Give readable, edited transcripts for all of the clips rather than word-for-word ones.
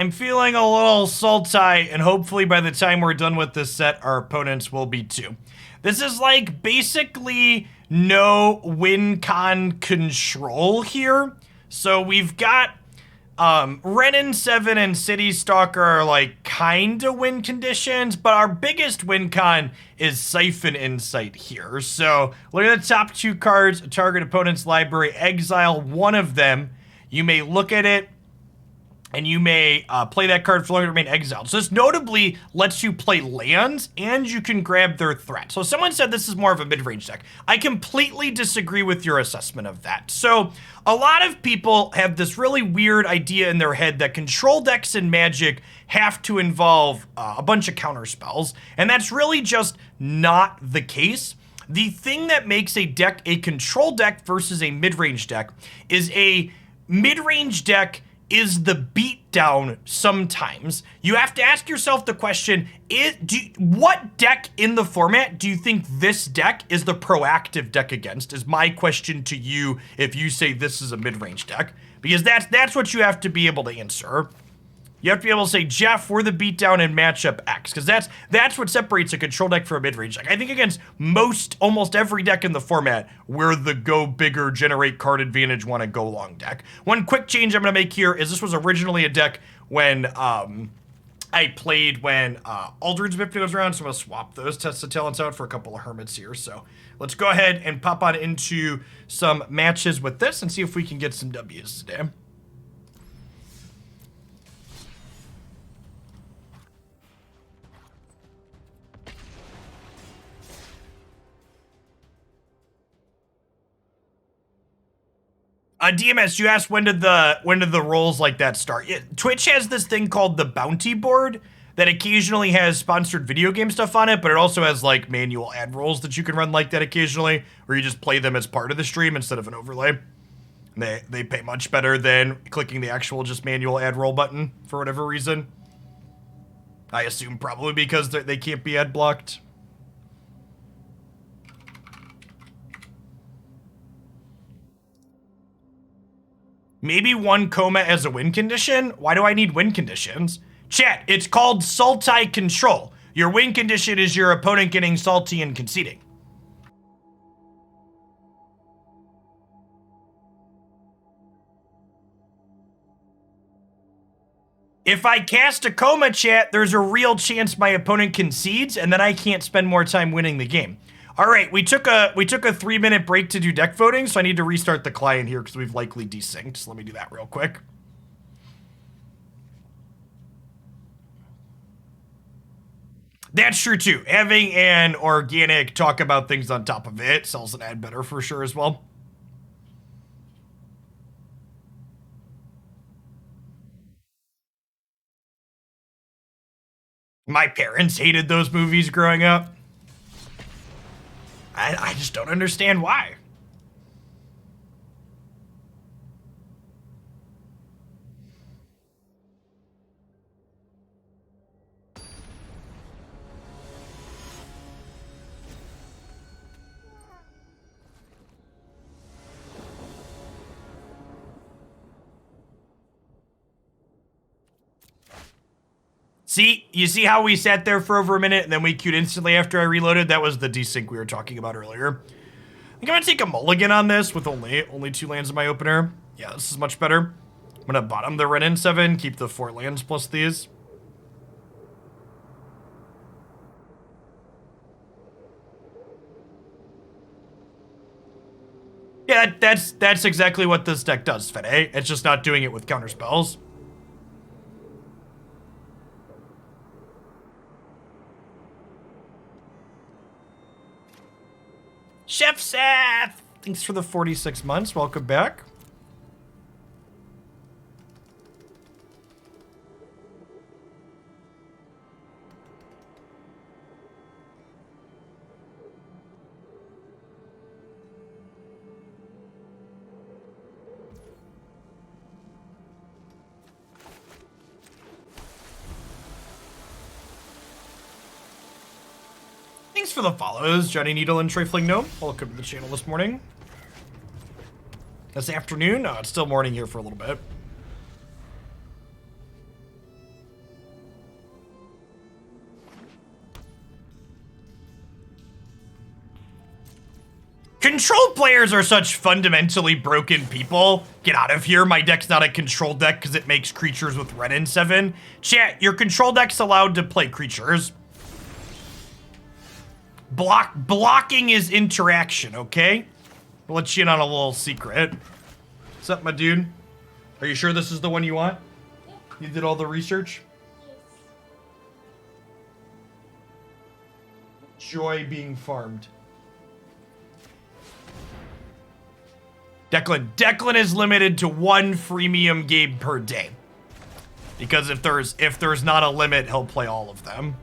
I'm feeling a little Sultai, and hopefully by the time we're done with this set, our opponents will be too. This is like basically no win-con control here. So we've got Wrenn and Seven and Citystalker are like kind of win conditions, but our biggest win con is Siphon Insight here. So look at the top two cards, target opponent's library, exile one of them. You may look at it and you may play that card for long to remain exiled. So this notably lets you play lands, and you can grab their threat. So someone said this is more of a mid-range deck. I completely disagree with your assessment of that. So a lot of people have this really weird idea in their head that control decks in Magic have to involve a bunch of counter spells, and that's really just not the case. The thing that makes a deck a control deck versus a mid-range deck is a mid-range deck is the beatdown sometimes. You have to ask yourself the question, what deck in the format do you think this deck is the proactive deck against, is my question to you if you say this is a mid-range deck. Because that's what you have to be able to answer. You have to be able to say, Jeff, we're the beatdown in matchup X, because that's what separates a control deck from a mid-range deck. I think against almost every deck in the format, we're the go bigger, generate card advantage, want to go long deck. One quick change I'm going to make here is this was originally a deck when I played when Aldridge Whip goes around, so I'm going to swap those Test of Talents out for a couple of Hermits here. So let's go ahead and pop on into some matches with this and see if we can get some W's today. DMS, you asked when did the rolls like that start? Twitch has this thing called the bounty board that occasionally has sponsored video game stuff on it, but it also has like manual ad rolls that you can run like that occasionally, where you just play them as part of the stream instead of an overlay. They pay much better than clicking the actual just manual ad roll button for whatever reason. I assume probably because they can't be ad blocked. Maybe one coma as a win condition? Why do I need win conditions? Chat, it's called Sultai control. Your win condition is your opponent getting salty and conceding. If I cast a coma, chat, there's a real chance my opponent concedes, and then I can't spend more time winning the game. All right, we took a 3-minute break to do deck voting, so I need to restart the client here because we've likely desynced. So let me do that real quick. That's true too. Having an organic talk about things on top of it sells an ad better for sure as well. My parents hated those movies growing up. I just don't understand why. See, you see how we sat there for over a minute and then we queued instantly after I reloaded? That was the desync we were talking about earlier. I think I'm gonna take a mulligan on this with only 2 lands in my opener. Yeah, this is much better. I'm gonna bottom the Wrenn and Seven, keep the 4 lands plus these. Yeah, that's exactly what this deck does, Fede. It's just not doing it with counter spells. Chef Seth! Thanks for the 46 months. Welcome back. Thanks for the follows, Johnny Needle and Trifling Gnome. Welcome to the channel this morning. This afternoon? No, it's still morning here for a little bit. Control players are such fundamentally broken people. Get out of here. My deck's not a control deck because it makes creatures with Wrenn and Seven. Chat, your control deck's allowed to play creatures. Blocking is interaction, okay? We'll let you in on a little secret. What's up, my dude? Are you sure this is the one you want? Yeah. You did all the research? Yes. Joy being farmed. Declan is limited to 1 freemium game per day. Because if there's not a limit, he'll play all of them.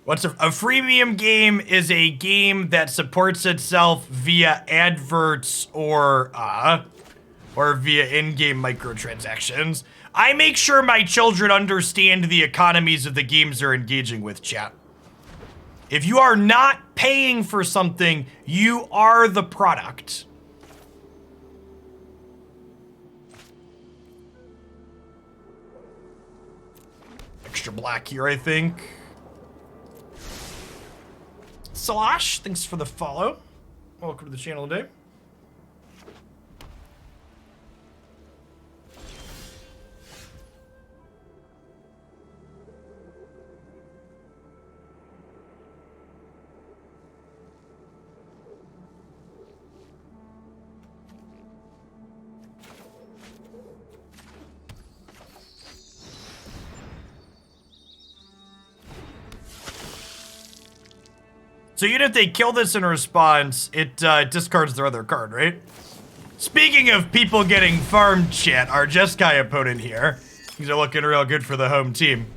What's a freemium game is a game that supports itself via adverts or via in-game microtransactions. I make sure my children understand the economies of the games they're engaging with, chat. If you are not paying for something, you are the product. Extra black here, I think. Salash, thanks for the follow. Welcome to the channel today. So even if they kill this in response, it discards their other card, right? Speaking of people getting farmed, chat, our Jeskai opponent here. Things are looking real good for the home team.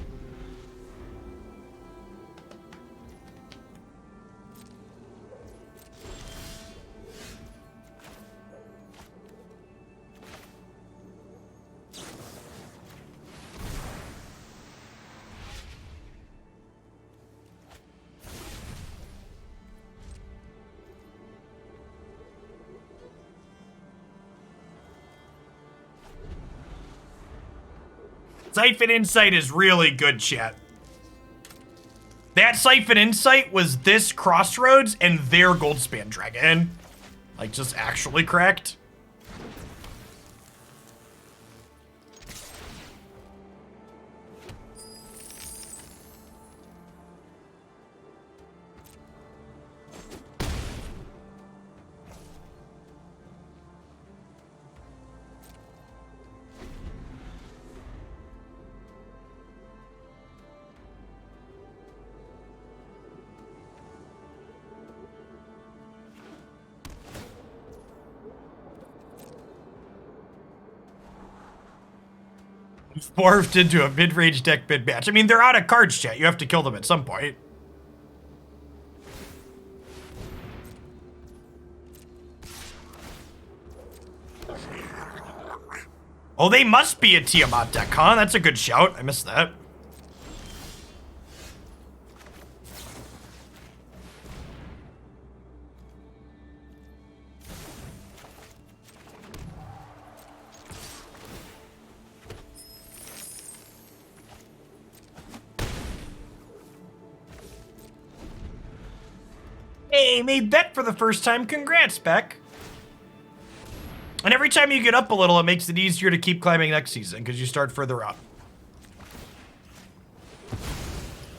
Siphon Insight is really good, chat. That Siphon Insight was this Crossroads and their Goldspan Dragon. Like, just actually cracked. Morphed into a mid-range deck mid-match. I mean, they're out of cards, chat. You have to kill them at some point. Oh, they must be a Tiamat deck, huh? That's a good shout. I missed that. Hey, made bet for the first time. Congrats, Beck. And every time you get up a little, it makes it easier to keep climbing next season because you start further up.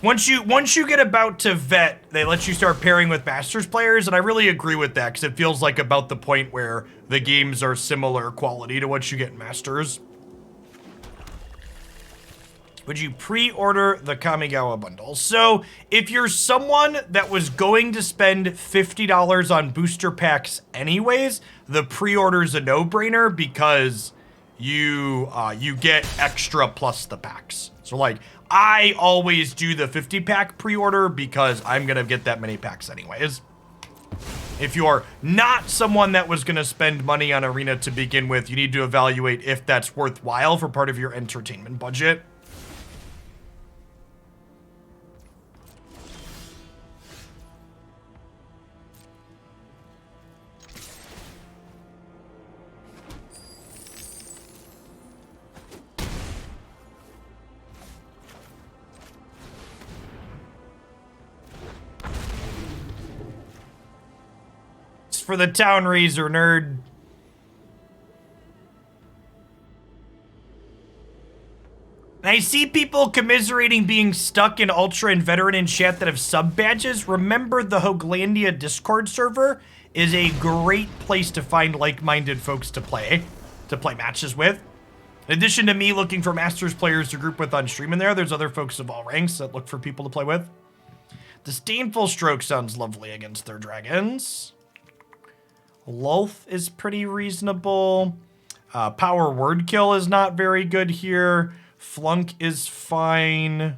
Once you get about to vet, they let you start pairing with Masters players, and I really agree with that because it feels like about the point where the games are similar quality to what you get in Masters. Would you pre-order the Kamigawa bundle? So if you're someone that was going to spend $50 on booster packs anyways, the pre-order's a no-brainer because you get extra plus the packs. So like, I always do the 50-pack pre-order because I'm gonna get that many packs anyways. If you're not someone that was gonna spend money on Arena to begin with, you need to evaluate if that's worthwhile for part of your entertainment budget. Thanks for the Town Razor, nerd. And I see people commiserating being stuck in Ultra and Veteran in chat that have sub badges. Remember, the Hoaglandia Discord server is a great place to find like-minded folks to play matches with. In addition to me looking for Masters players to group with on stream in there's other folks of all ranks that look for people to play with. Disdainful Stroke sounds lovely against their dragons. Lolth is pretty reasonable. Power Word Kill is not very good here. Flunk is fine.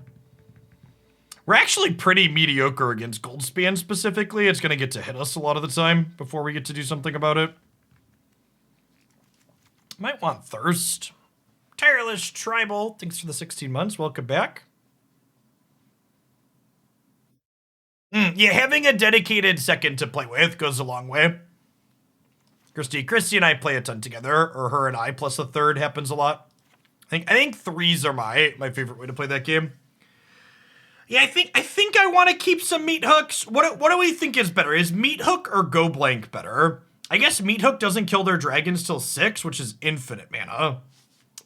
We're actually pretty mediocre against Goldspan specifically. It's going to get to hit us a lot of the time before we get to do something about it. Might want Thirst. Tireless Tribal, thanks for the 16 months. Welcome back. Yeah, having a dedicated second to play with goes a long way. Christy and I play a ton together, or her and I plus a third happens a lot. I think threes are my favorite way to play that game. Yeah, I think I want to keep some Meathooks. What do we think is better? Is Meathook or Go Blank better? I guess Meathook doesn't kill their dragons till 6, which is infinite mana.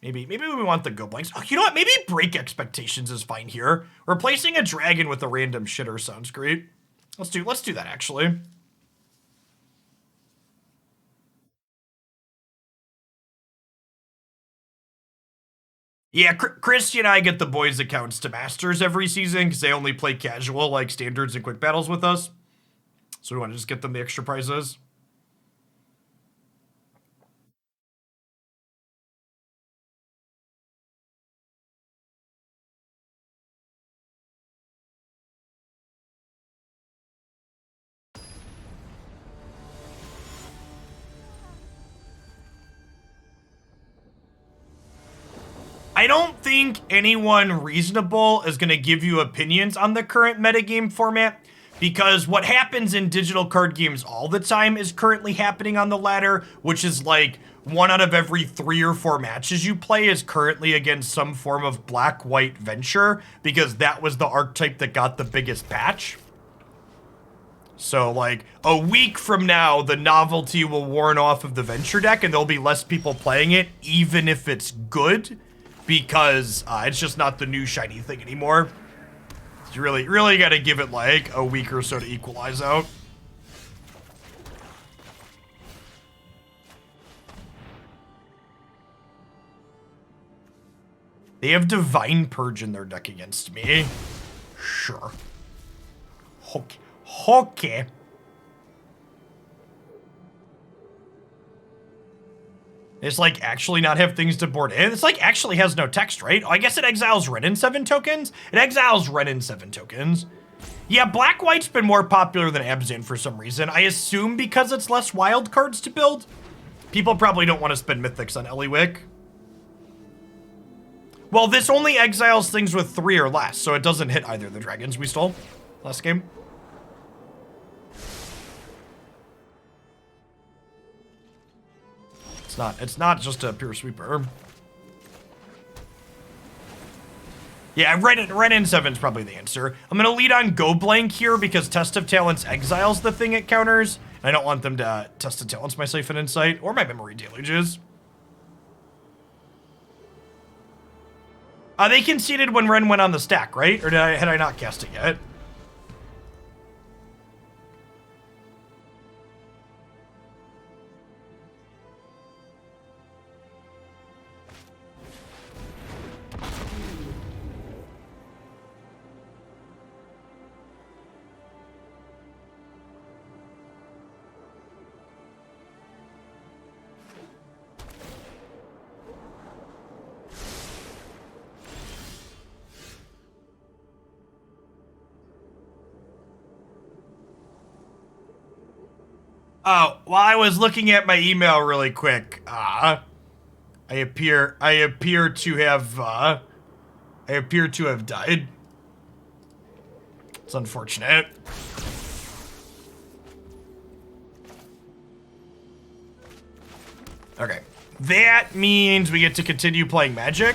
Maybe we want the Go Blanks. Oh, you know what? Maybe Break Expectations is fine here. Replacing a dragon with a random shitter sounds great. Let's do that actually. Yeah, Christy and I get the boys' accounts to Masters every season because they only play casual, like standards and quick battles with us. So we want to just get them the extra prizes. I don't think anyone reasonable is going to give you opinions on the current metagame format, because what happens in digital card games all the time is currently happening on the ladder, which is like 1 out of every 3 or 4 matches you play is currently against some form of black-white venture, because that was the archetype that got the biggest patch. So, like, a week from now, the novelty will worn off of the venture deck, and there'll be less people playing it, even if it's good, because it's just not the new shiny thing anymore. You really got to give it like a week or so to equalize out. They have Divine Purge in their deck against me. Sure. Okay. It's like actually not have things to board in. It's like actually has no text, right? Oh, I guess it exiles Wrenn and Seven tokens. It exiles Wrenn and Seven tokens. Yeah, Black-White's been more popular than Abzan for some reason. I assume because it's less wild cards to build. People probably don't want to spend Mythics on Eliwick. Well, this only exiles things with 3 or less, so it doesn't hit either of the dragons we stole last game. It's not just a pure sweeper. Yeah, Wrenn and Seven's probably the answer. I'm gonna lead on Go Blank here because Test of Talents exiles the thing it counters. I don't want them to Test of Talents my Siphon Insight or my Memory Deluges. They conceded when Wrenn went on the stack, right? Or had I not cast it yet? Oh, while I was looking at my email really quick, I appear to have died. It's unfortunate. Okay. That means we get to continue playing Magic.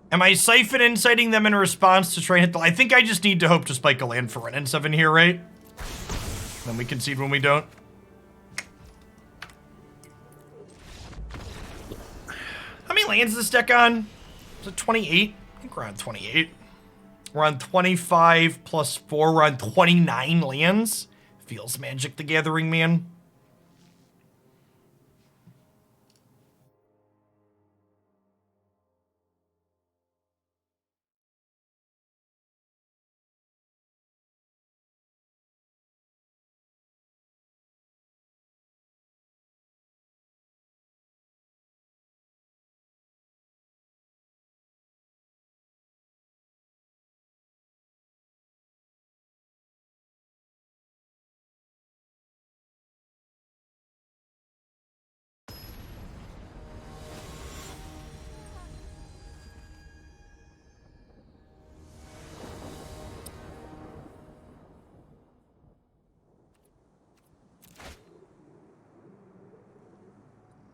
Am I Siphon Insighting them in response to try and hit the... I think I just need to hope to spike a land for Wrenn and Seven here, right? Then we concede when we don't. How many lands is this deck on? Is it 28? I think we're on 28. We're on 25 plus 4. We're on 29 lands. Feels Magic the Gathering, man.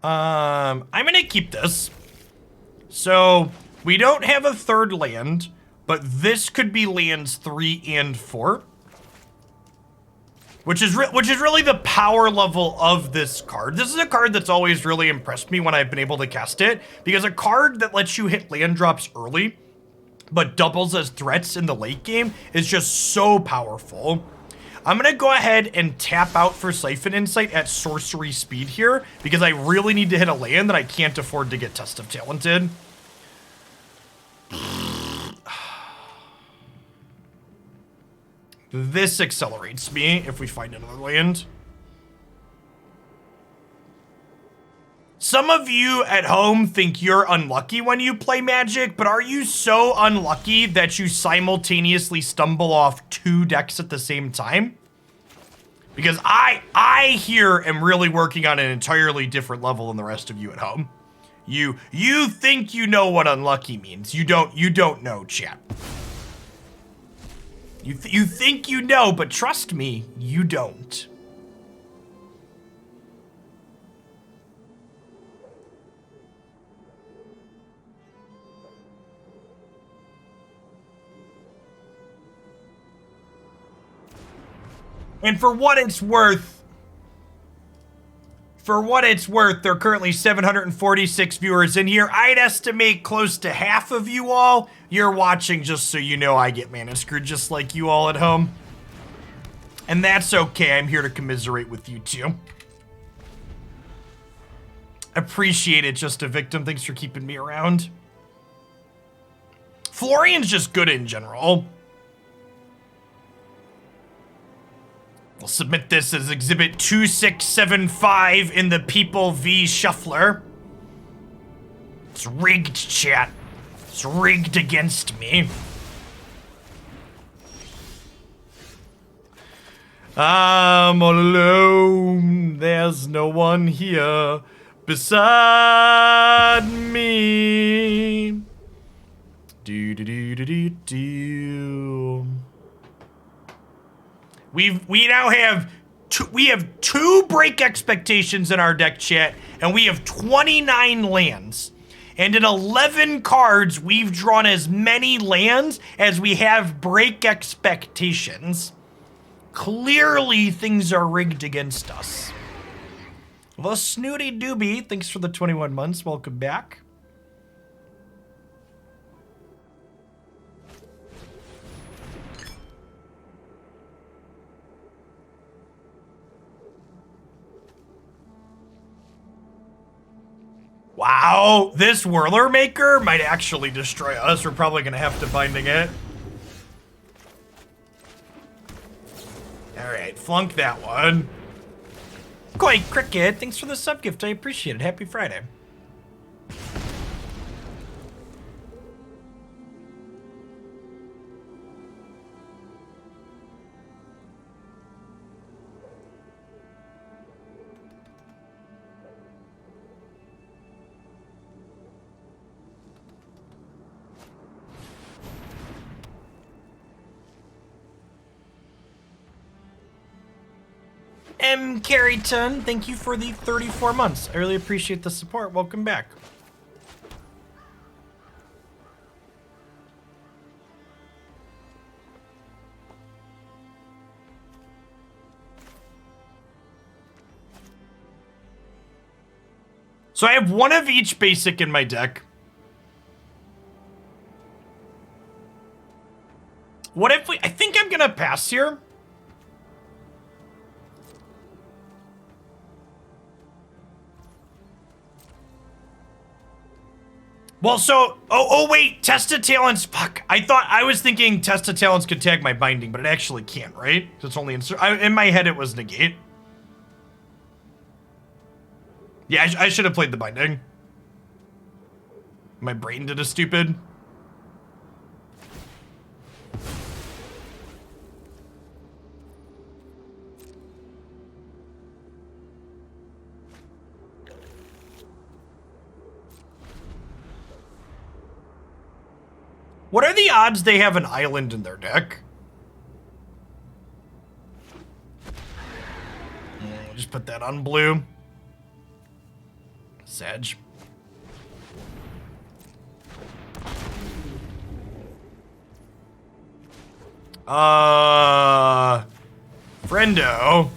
I'm gonna keep this. So, we don't have a third land, but this could be lands 3 and 4. Which is really the power level of this card. This is a card that's always really impressed me when I've been able to cast it, because a card that lets you hit land drops early, but doubles as threats in the late game is just so powerful. I'm gonna go ahead and tap out for Siphon Insight at sorcery speed here, because I really need to hit a land that I can't afford to get Test of Talented. This accelerates me if we find another land. Some of you at home think you're unlucky when you play Magic, but are you so unlucky that you simultaneously stumble off 2 decks at the same time? Because I here am really working on an entirely different level than the rest of you at home. You think you know what unlucky means. You don't know, chat. You think you know, but trust me, you don't. And for what it's worth, there are currently 746 viewers in here. I'd estimate close to half of you all, you're watching just so you know I get mana screwed just like you all at home. And that's okay, I'm here to commiserate with you too. Appreciate it, Just a Victim, thanks for keeping me around. Florian's just good in general. We'll submit this as Exhibit 2675 in the People v. Shuffler. It's rigged, chat. It's rigged against me. I'm all alone. There's no one here beside me. Do do do do do do. We now have two break expectations in our deck, chat, and we have 29 lands. And in 11 cards, we've drawn as many lands as we have break expectations. Clearly, things are rigged against us. The Snooty Doobie, thanks for the 21 months. Welcome back. Wow, this Whirler Maker might actually destroy us. We're probably gonna have to Binding it. All right, flunk that one. Koi Cricket, thanks for the sub gift. I appreciate it. Happy Friday. M. Carrington, thank you for the 34 months. I really appreciate the support. Welcome back. So I have one of each basic in my deck. What if we... I think I'm gonna pass here. Well, so... Oh, wait. Tested Talents. Fuck. I was thinking Tested Talents could tag my binding, but it actually can't, right? It's only in my head it was negate. Yeah, I should have played the binding. My brain did a stupid. What are the odds they have an island in their deck? Just put that on blue. Sedge. Friendo.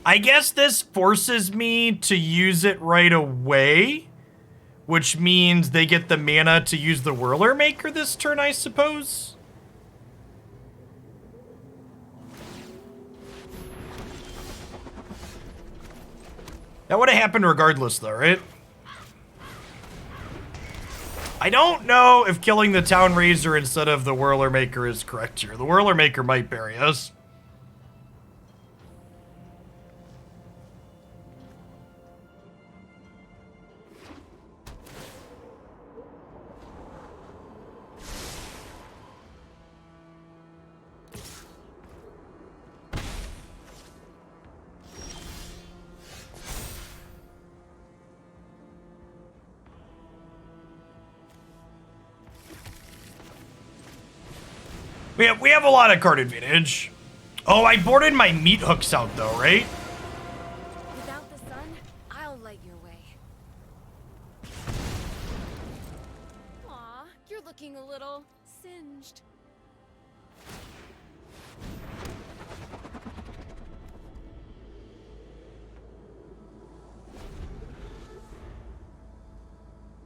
I guess this forces me to use it right away, which means they get the mana to use the Whirler Maker this turn, I suppose. That would have happened regardless, though, right? I don't know if killing the Town Razor instead of the Whirler Maker is correct here. The Whirler Maker might bury us. We have a lot of card advantage. Oh, I boarded my meat hooks out though, right? Without the sun, I'll light your way. Aw, you're looking a little singed.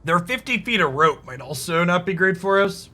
Their 50 feet of rope might also not be great for us.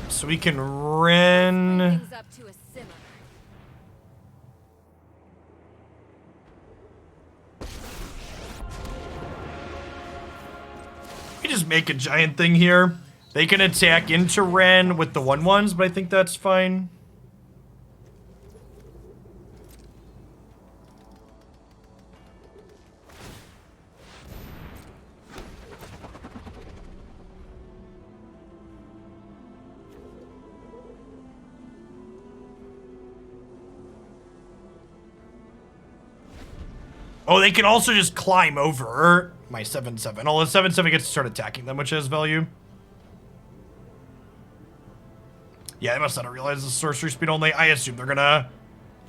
So we can Wrenn. Things up to a simmer. We just make a giant thing here. They can attack into Wrenn with the 1/1s, but I think that's fine. Oh, they can also just climb over my 7/7. Oh, the 7/7 gets to start attacking them, which has value. Yeah, they must not have realized the sorcery speed only. I assume they're gonna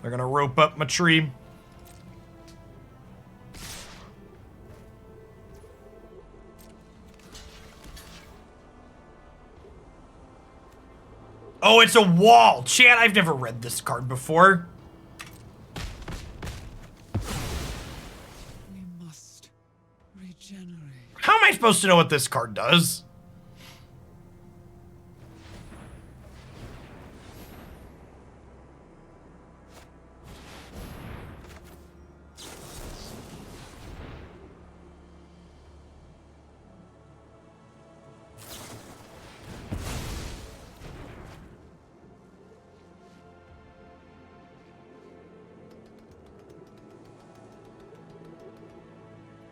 rope up my tree. Oh, it's a wall. Chat, I've never read this card before. How am I supposed to know what this card does?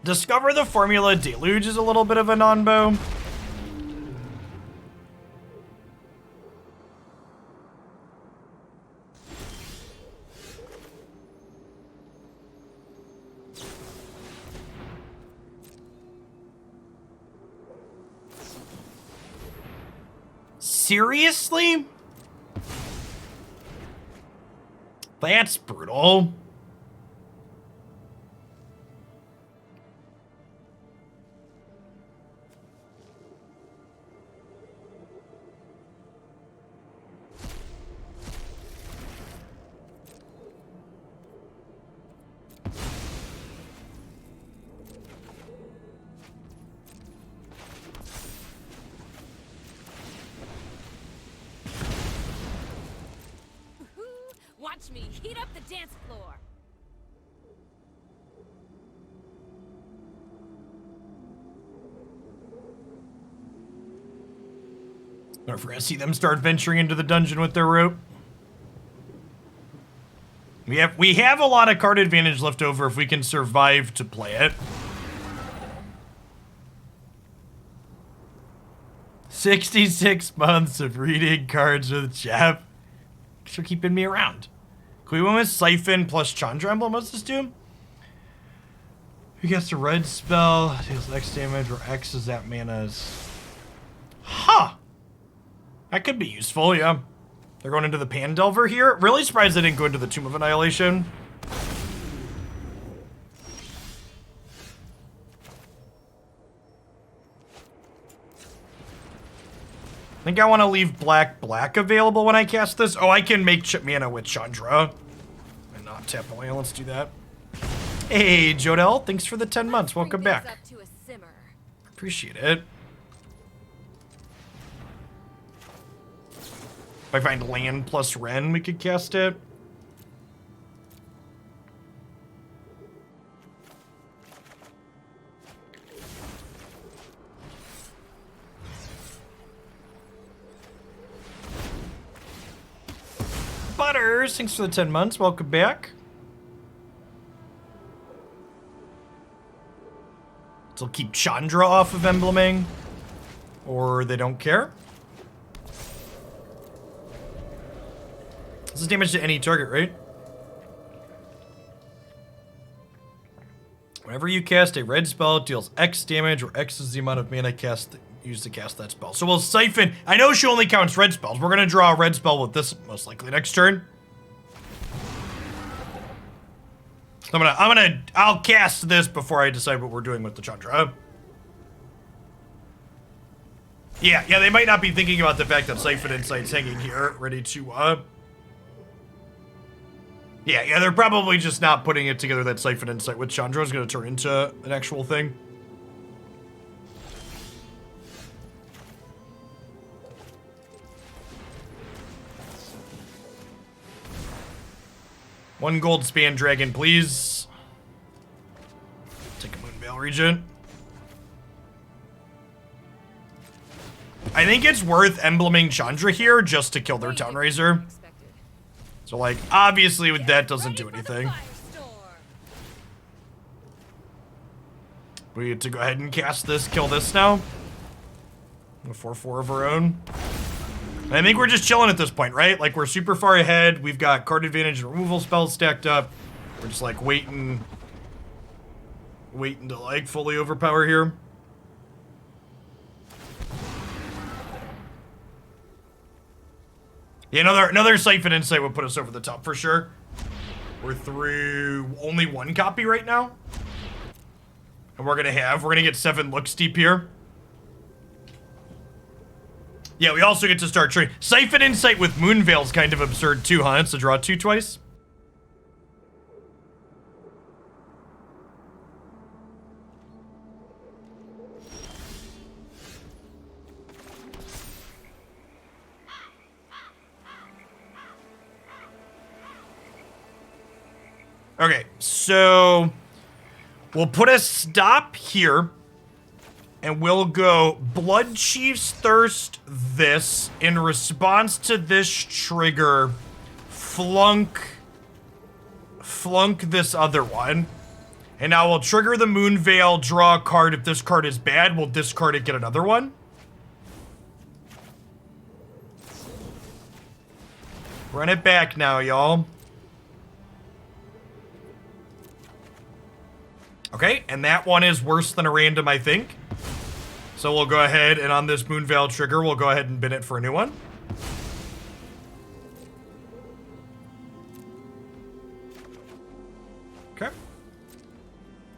Discover the Formula Deluge is a little bit of a non-bow. Seriously? That's brutal. Watch me heat up the dance floor. Or if we're gonna see them start venturing into the dungeon with their rope. We have a lot of card advantage left over if we can survive to play it. 66 months of reading cards with Jeff. Thanks for keeping me around. Can we win with Siphon plus Chandra Emblem? What's this do? Who gets a red spell, deals X damage, or X is that mana's. Huh. That could be useful, yeah. They're going into the Pandelver here. Really surprised they didn't go into the Tomb of Annihilation. I think I want to leave black available when I cast this. Oh, I can make chip mana with Chandra. And not tap away. Let's do that. Hey, Jodel. Thanks for the 10 months. Welcome back. Up to a simmer. Appreciate it. If I find land plus Wrenn, we could cast it. Butters, thanks for the 10 months. Welcome back. So keep Chandra off of embleming. Or they don't care. This is damage to any target, right? Whenever you cast a red spell, it deals X damage, or X is the amount of mana used to cast that spell. So we'll Siphon. I know she only counts red spells. We're gonna draw a red spell with this most likely next turn. So I'll cast this before I decide what we're doing with the Chandra. Yeah, they might not be thinking about the fact that Siphon Insight's hanging here, ready to, Yeah, they're probably just not putting it together that Siphon Insight with Chandra is going to turn into an actual thing. One gold span dragon, please. Take a Moonveil Regent. I think it's worth embleming Chandra here just to kill their Town Raiser. So, like, obviously with that doesn't do anything. We get to go ahead and cast this, kill this now. A 4/4 of our own. And I think we're just chilling at this point, right? Like, we're super far ahead. We've got card advantage and removal spells stacked up. We're just, like, waiting to, like, fully overpower here. Yeah, another Siphon Insight would put us over the top for sure. We're through only one copy right now. And we're gonna get 7 looks deep here. Yeah, we also get to start trading. Siphon Insight with Moonveil's kind of absurd too, huh? It's to draw 2 twice. Okay, so we'll put a stop here, and we'll go Bloodchief's Thirst this. In response to this trigger, Flunk this other one. And now we'll trigger the Moonveil, draw a card. If this card is bad, we'll discard it, get another one. Run it back now, y'all. Okay, and that one is worse than a random, I think. So we'll go ahead and on this Moonveil trigger, we'll go ahead and bin it for a new one. Okay.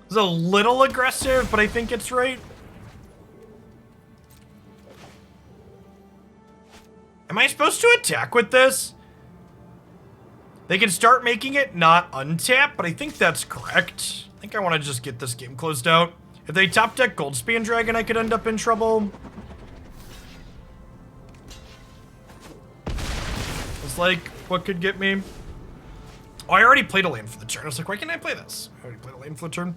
It's a little aggressive, but I think it's right. Am I supposed to attack with this? They can start making it not untap, but I think that's correct. I think I want to just get this game closed out. If they top deck Goldspan Dragon, I could end up in trouble. It's like, what could get me? Oh, I already played a land for the turn. I was like, why can't I play this? I already played a land for the turn.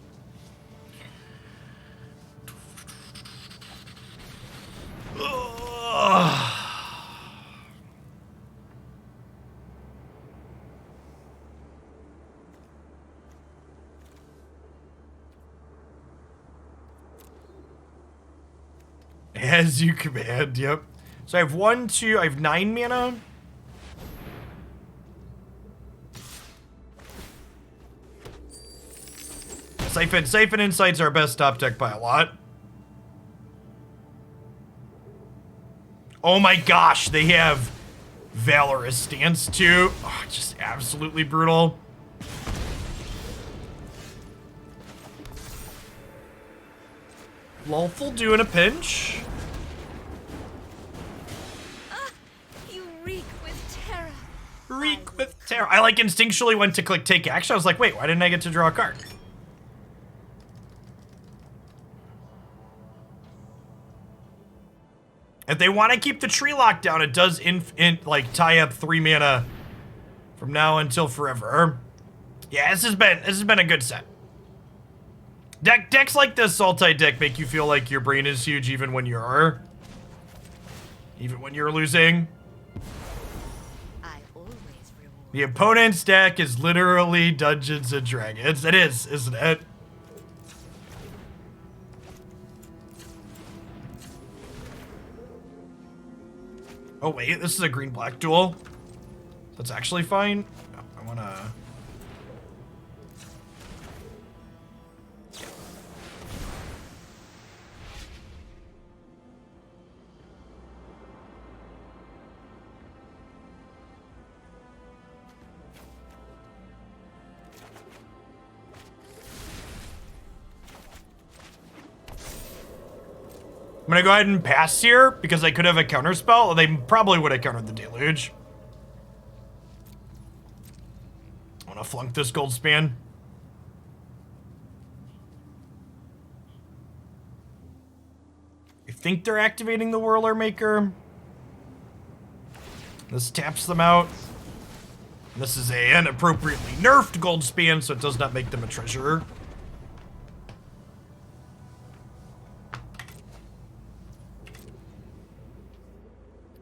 Ugh. As you command, yep. So I have 1, 2, I have 9 mana. Siphon Insight's our best top deck by a lot. Oh my gosh, they have Valorous Stance too. Oh, just absolutely brutal. Lolth will do in a pinch. You reek with terror. Reek with terror. I like instinctually went to click take action. I was like, wait, why didn't I get to draw a card? If they want to keep the tree locked down, it does like tie up 3 mana from now until forever. Yeah, this has been a good set. Decks like this Sultai deck make you feel like your brain is huge even when you're losing. I always reward. The opponent's deck is literally Dungeons and Dragons. It is, isn't it? Oh wait, this is a green-black duel. That's actually fine. I wanna... I'm gonna go ahead and pass here because I could have a counter spell, or they probably would have countered the Deluge. I wanna flunk this Goldspan. I think they're activating the Whirler Maker. This taps them out. This is an appropriately nerfed Goldspan, so it does not make them a treasurer.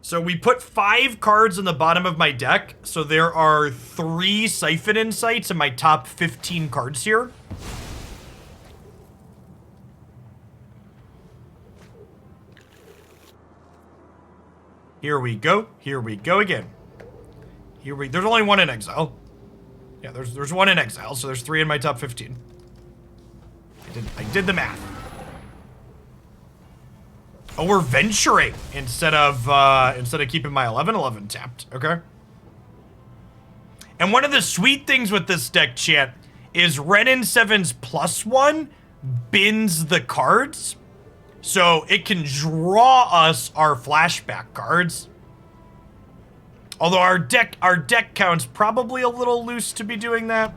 So we put 5 cards in the bottom of my deck. So there are 3 Siphon Insights in my top 15 cards here. Here we go. Here we go again. There's only 1 in exile. Yeah, there's 1 in exile, so there's 3 in my top 15. I did the math. Oh, we're venturing instead of keeping my 11/11 tapped. Okay. And one of the sweet things with this deck, chat, is Wrenn and Seven's +1 bins the cards, so it can draw us our flashback cards. Although our deck count's probably a little loose to be doing that.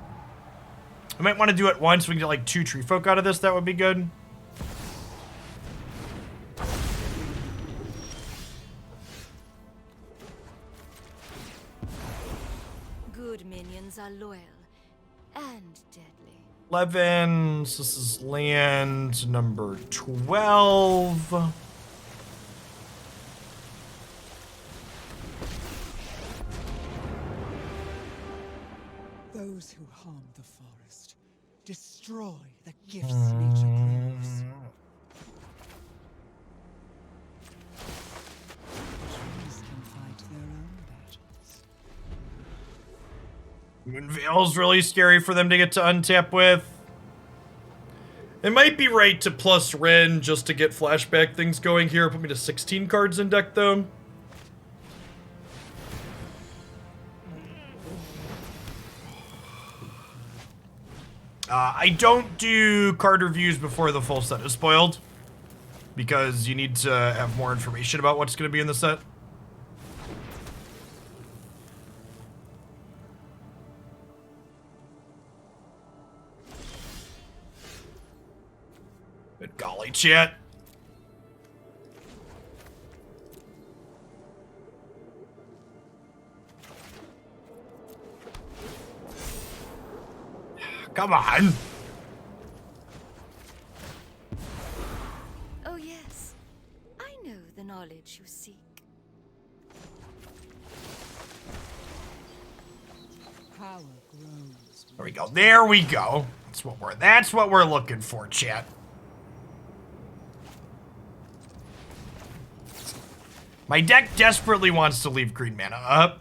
I might want to do it once. So we can get like 2 tree folk out of this. That would be good. Good minions are loyal and deadly. 11. So this is land number 12. Those who harm the forest destroy the gifts nature grows. Trees can fight their own battles. Moonveil's really scary for them to get to untap with. It might be right to plus Wrenn just to get flashback things going here. Put me to 16 cards in deck, though. I don't do card reviews before the full set is spoiled, because you need to have more information about what's going to be in the set. Good golly, chat. Come on. Oh yes, I know the knowledge you seek. Power grows. There we go. There we go. That's what we're looking for, chat. My deck desperately wants to leave green mana up.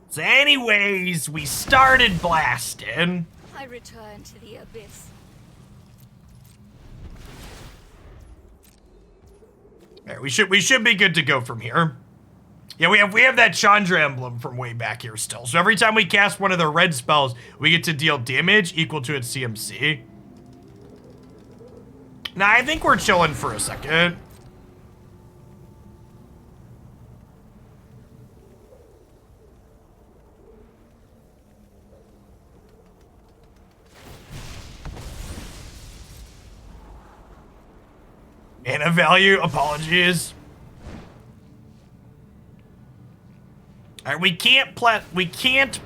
So anyways, we started blasting. I return to the abyss. There, we should be good to go from here. Yeah, we have that Chandra emblem from way back here still. So every time we cast one of the red spells, we get to deal damage equal to its CMC. Now, I think we're chilling for a second. Mana value, apologies. All right, we can't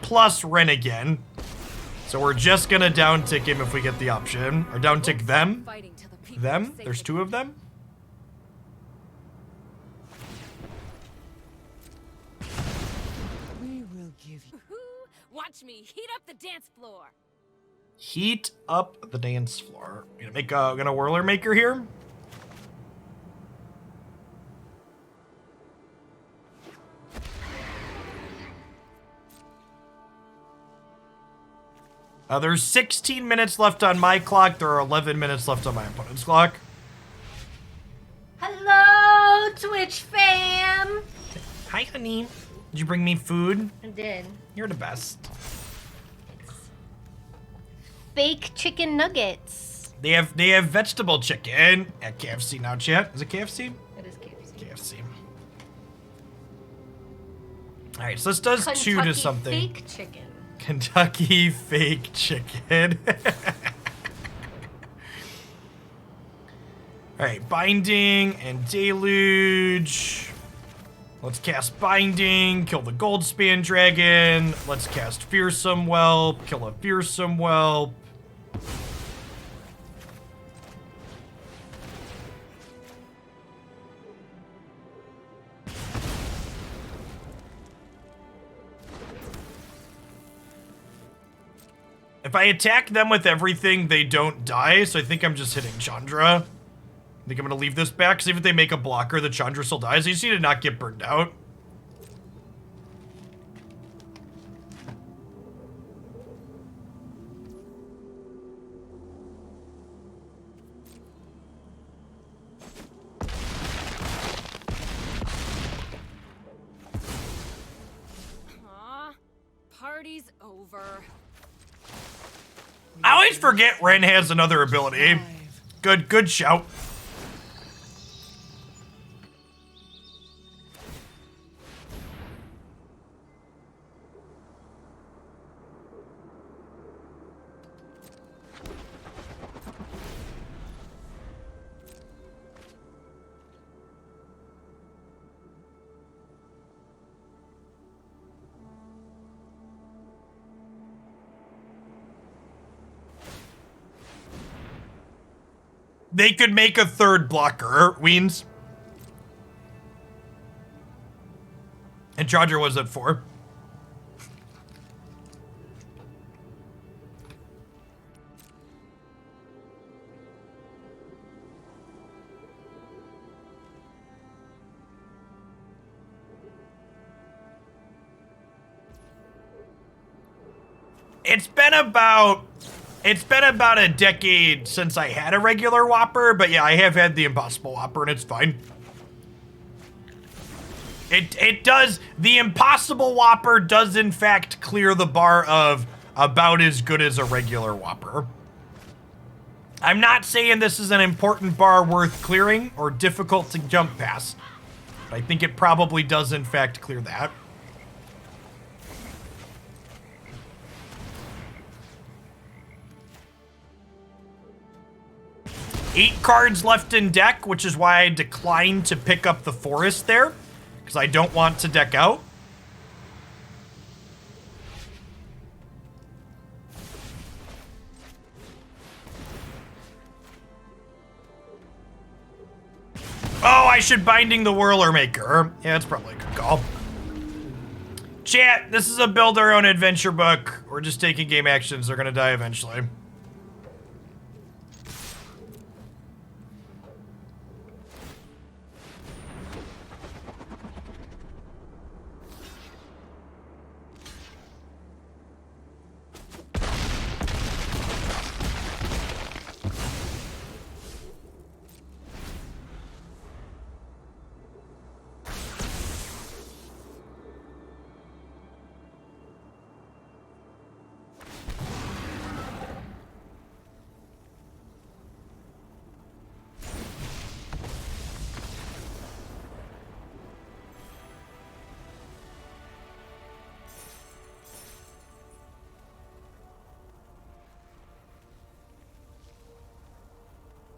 plus Wrenn again, so we're just gonna downtick him if we get the option, or downtick them. Fighting till the people Them? say There's it. two of them. We will give you. Watch me heat up the dance floor. Heat up the dance floor. Gonna Whirler Maker here. There's 16 minutes left on my clock. There are 11 minutes left on my opponent's clock. Hello, Twitch fam. Hi, honey. Did you bring me food? I did. You're the best. Fake chicken nuggets. They have vegetable chicken at KFC now, chat. Is it KFC? It is KFC. KFC. All right, so this does two to Kentucky something. Fake chicken. Kentucky fake chicken. Alright, Binding and Deluge. Let's cast Binding, kill the Goldspan Dragon. Let's cast Fearsome Whelp, kill a Fearsome Whelp. If I attack them with everything, they don't die, so I think I'm just hitting Chandra. I think I'm gonna leave this back, because even if they make a blocker, the Chandra still dies. You just need to not get burned out. Aw, party's over. I always forget Wrenn has another ability. Good shout. They could make a third blocker, Weens. And Chandra was at 4. It's been about a decade since I had a regular Whopper, but yeah, I have had the Impossible Whopper, and it's fine. It does, the Impossible Whopper does in fact clear the bar of about as good as a regular Whopper. I'm not saying this is an important bar worth clearing or difficult to jump past, but I think it probably does in fact clear that. Eight cards left in deck, which is why I declined to pick up the forest there, because I don't want to deck out. Oh, I should Binding the Whirler Maker. Yeah, that's probably a good call. Chat, this is a build our own adventure book. We're just taking game actions. They're gonna die eventually.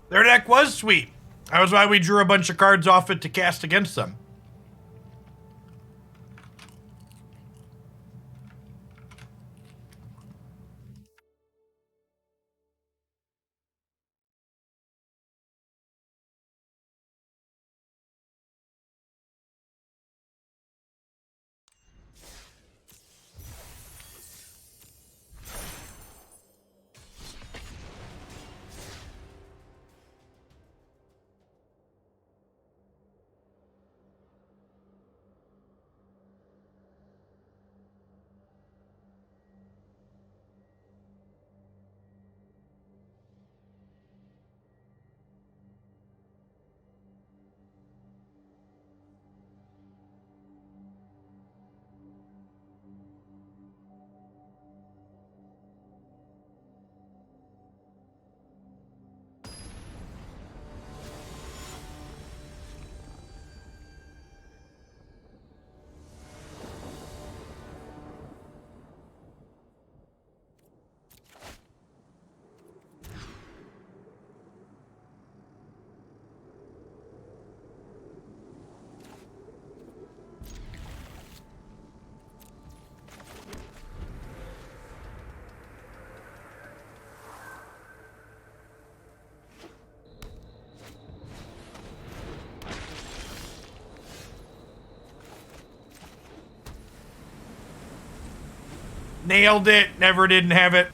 Their deck was sweet. That was why we drew a bunch of cards off it to cast against them. Nailed it. Never didn't have it.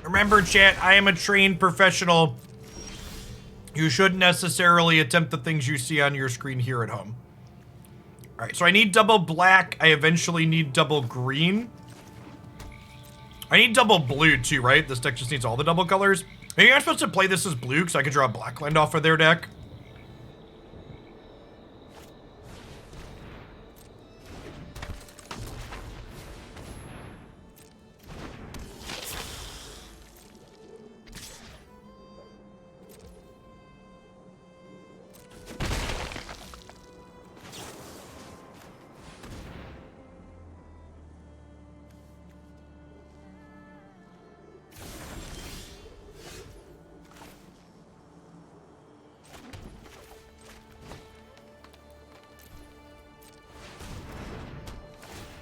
Remember, chat, I am a trained professional. You shouldn't necessarily attempt the things you see on your screen here at home. All right, so I need double black. I eventually need double green. I need double blue too, right? This deck just needs all the double colors. Maybe I'm supposed to play this as blue because I could draw a black land off of their deck.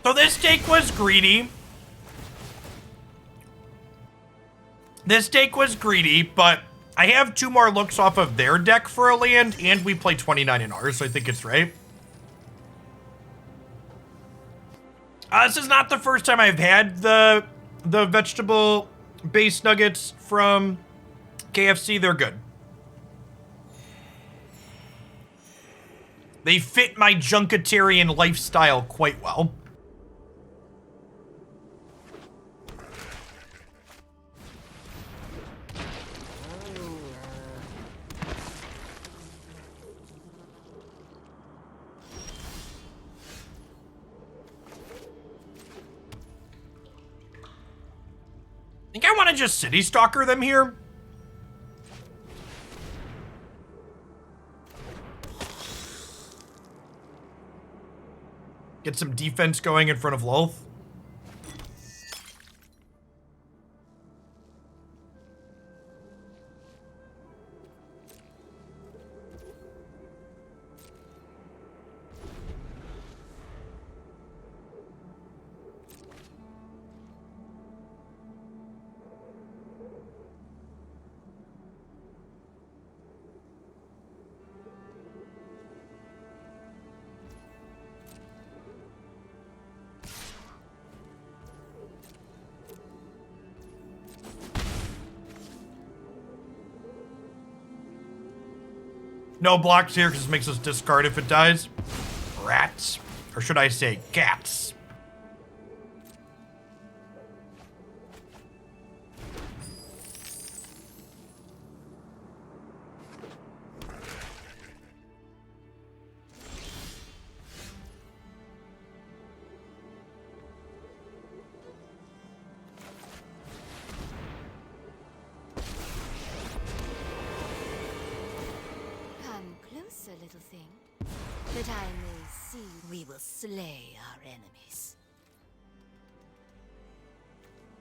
So this take was greedy. This take was greedy, but I have 2 more looks off of their deck for a land, and we play 29 in ours, so I think it's right. This is not the first time I've had the vegetable-based nuggets from KFC. They're good. They fit my junketarian lifestyle quite well. I think I want to just Citystalker them here. Get some defense going in front of Lolth. No blocks here because it makes us discard if it dies. Rats. Or should I say cats? Little thing, that I may see we will slay our enemies.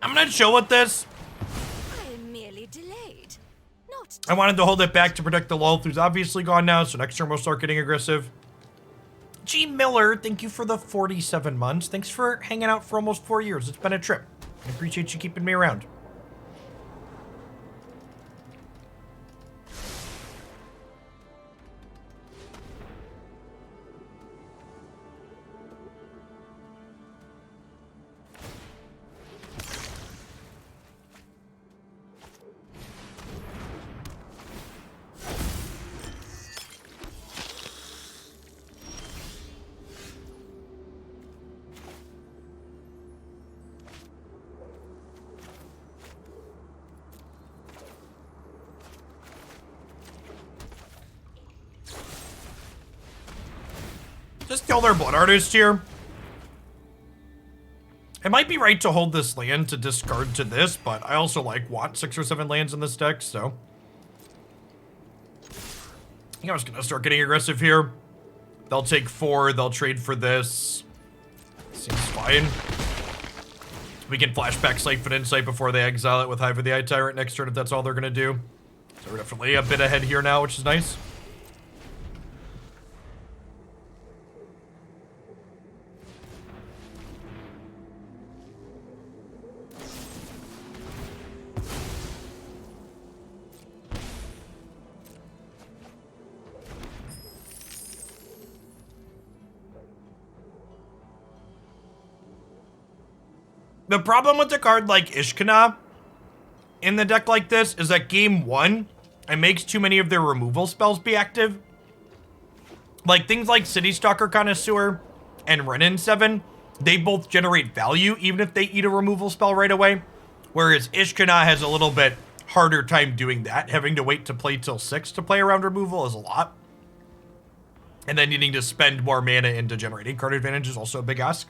I'm gonna chill with this. I am merely delayed. Not I wanted to hold it back to protect the Lolth, who's obviously gone now, so next turn we'll start getting aggressive. G. Miller, thank you for the 47 months. Thanks for hanging out for almost 4 years. It's been a trip. I appreciate you keeping me around. Just kill their Blood Artist here. It might be right to hold this land to discard to this, but I also want 6 or 7 lands in this deck, so. I think I was gonna start getting aggressive here. They'll take 4, they'll trade for this. Seems fine. We can flashback Siphon Insight before they exile it with Hive of the Eye Tyrant next turn if that's all they're gonna do. So we're definitely a bit ahead here now, which is nice. The problem with a card like Ishkana in the deck like this is that game 1, it makes too many of their removal spells be active. Like things like Citystalker Connoisseur and Wrenn and Seven, they both generate value even if they eat a removal spell right away. Whereas Ishkana has a little bit harder time doing that. Having to wait to play till 6 to play around removal is a lot. And then needing to spend more mana into generating card advantage is also a big ask.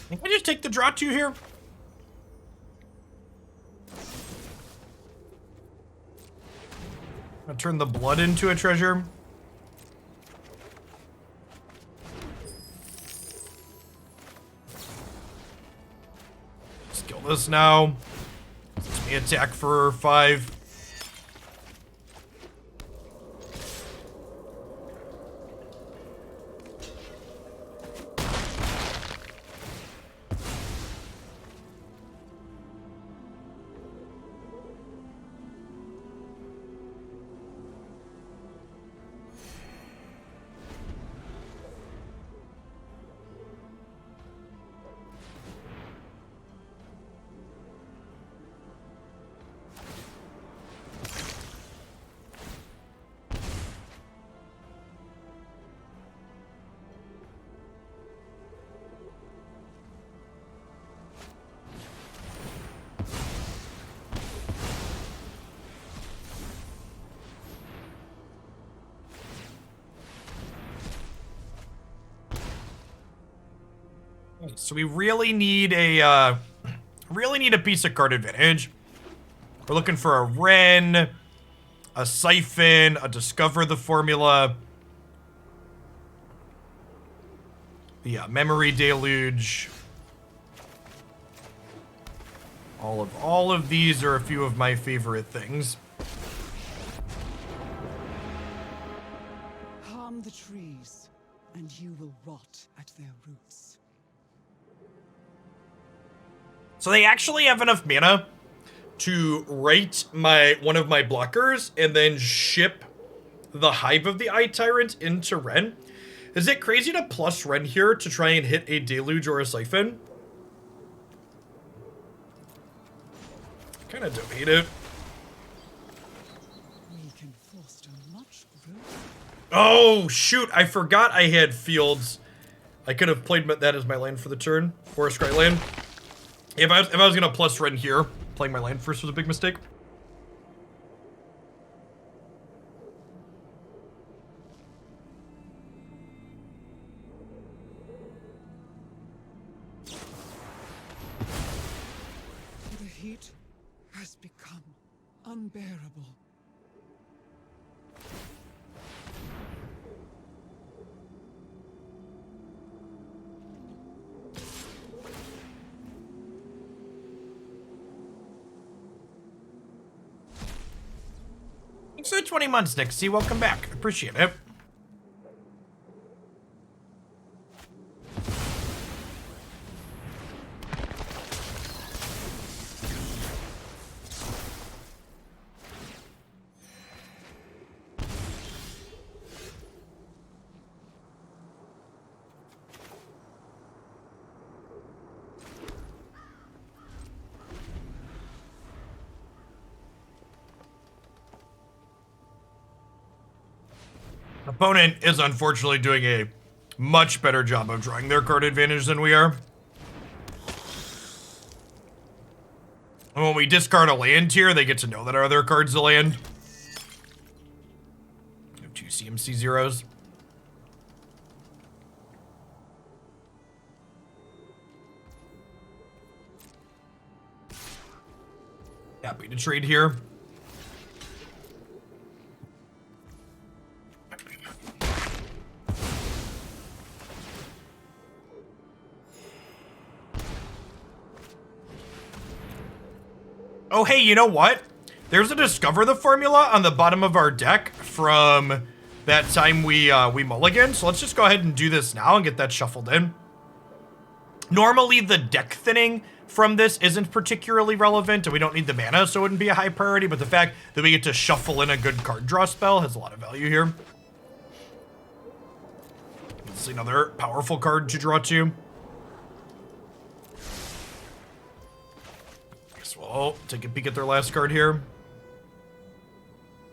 Can I just take the draw 2 here? I'll turn the blood into a treasure. Skill this now. Let me attack for 5. So we really need a piece of card advantage. We're looking for a Wrenn, a Siphon, a Discover the Formula, the Memory Deluge. All of these are a few of my favorite things. Harm the trees, and you will rot at their roots. So they actually have enough mana to write one of my blockers and then ship the Hive of the Eye Tyrant into Wrenn. Is it crazy to plus Wrenn here to try and hit a Deluge or a Siphon? Kind of don't hate it. We can foster much growth. Oh, shoot. I forgot I had fields. I could have played that as my land for the turn. Forest Cry land. If I was going to plus Wrenn here, playing my land first was a big mistake. The heat has become unbearable. Thanks for the 20 months, Nixie. Welcome back. Appreciate it. Opponent is unfortunately doing a much better job of drawing their card advantage than we are. And when we discard a land here, they get to know that our other card's a land. We have 2 CMC zeros. Happy to trade here. Oh, hey, you know what? There's a Discover the Formula on the bottom of our deck from that time we mulliganed. So let's just go ahead and do this now and get that shuffled in. Normally, the deck thinning from this isn't particularly relevant, and we don't need the mana, so it wouldn't be a high priority. But the fact that we get to shuffle in a good card draw spell has a lot of value here. Let's see another powerful card to draw to. Well, take a peek at their last card here.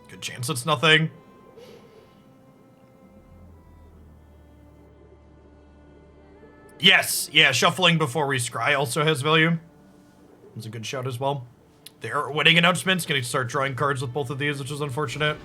Good chance it's nothing. Yes, yeah, shuffling before we scry also has value. It's a good shout as well. Their wedding announcement's gonna start drawing cards with both of these, which is unfortunate.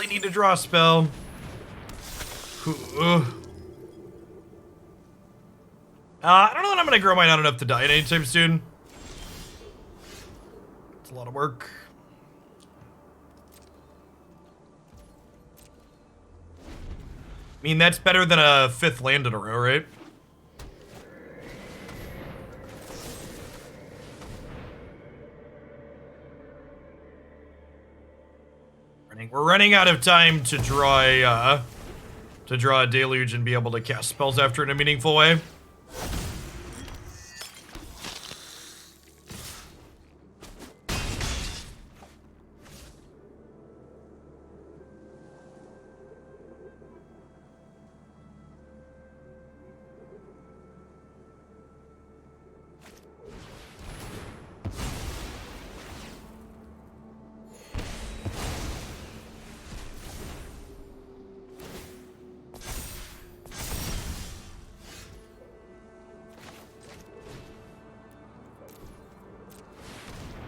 really need to draw a spell. I don't know that I'm gonna grow mine out enough to die anytime soon. It's a lot of work. I mean, that's better than a 5th land in a row, right? We're running out of time to draw a deluge and be able to cast spells after in a meaningful way.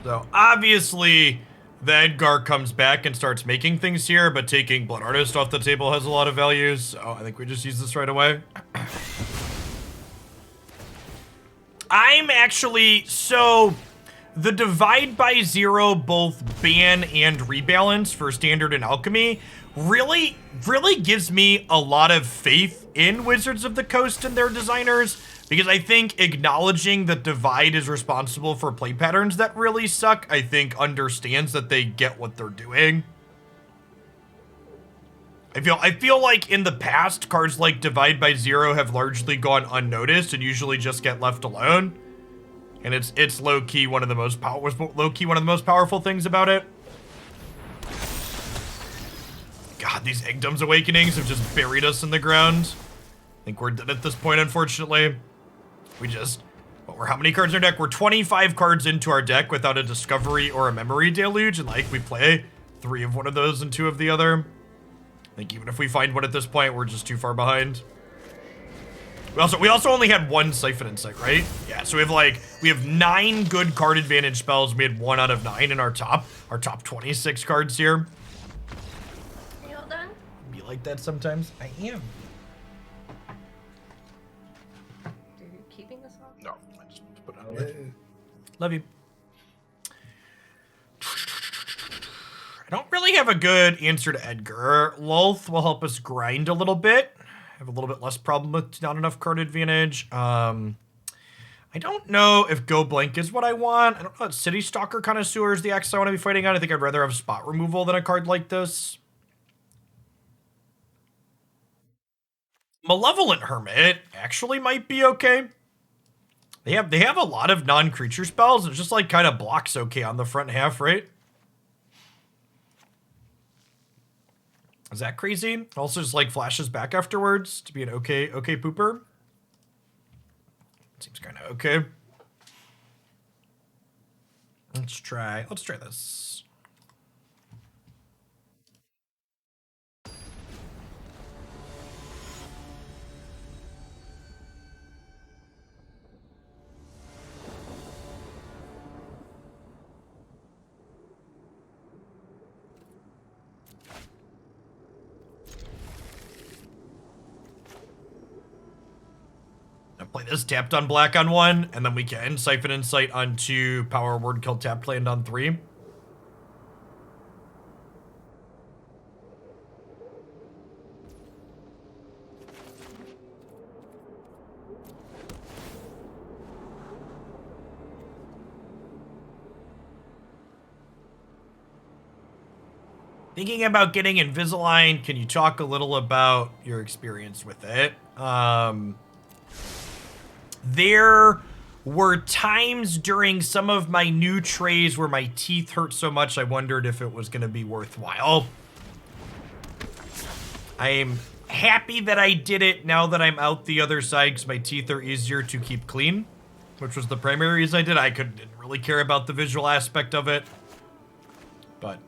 So obviously, the Edgar comes back and starts making things here, but taking Blood Artist off the table has a lot of value, so I think we just use this right away. I'm actually, so the divide by 0, both ban and rebalance for standard and alchemy really gives me a lot of faith in Wizards of the Coast and their designers. Because I think acknowledging that Divide is responsible for play patterns that really suck, I think understands that they get what they're doing. I feel like in the past, cards like Divide by 0 have largely gone unnoticed and usually just get left alone. And it's low-key one of the most powerful things about it. God, these Egdom's Awakenings have just buried us in the ground. I think we're dead at this point, unfortunately. We're how many cards in our deck? We're 25 cards into our deck without a Discovery or a Memory Deluge, and like we play 3 of one of those and 2 of the other. I think even if we find one at this point, we're just too far behind. We also only had 1 Siphon Insight, right? Yeah, so we have 9 good card advantage spells. We had 1 out of 9 in our top 26 cards here. Are you all done? Be like that sometimes. I am. No, I just put it away. Love you. I don't really have a good answer to Edgar. Lolth will help us grind a little bit. Have a little bit less problem with not enough card advantage. I don't know if Go Blank is what I want. I don't know if Citystalker Connoisseur is the X I want to be fighting on. I think I'd rather have spot removal than a card like this. Malevolent Hermit actually might be okay. They have a lot of non-creature spells. It's just like kind of blocks okay on the front half, right? Is that crazy? Also just like flashes back afterwards to be an okay pooper. Seems kind of okay. Let's try this. Play this tapped on black on 1, and then we can Siphon Insight on 2, power word kill tapped land on 3. Thinking about getting Invisalign, can you talk a little about your experience with it? There were times during some of my new trays where my teeth hurt so much I wondered if it was going to be worthwhile. I am happy that I did it now that I'm out the other side because my teeth are easier to keep clean, which was the primary reason I did. I didn't really care about the visual aspect of it, but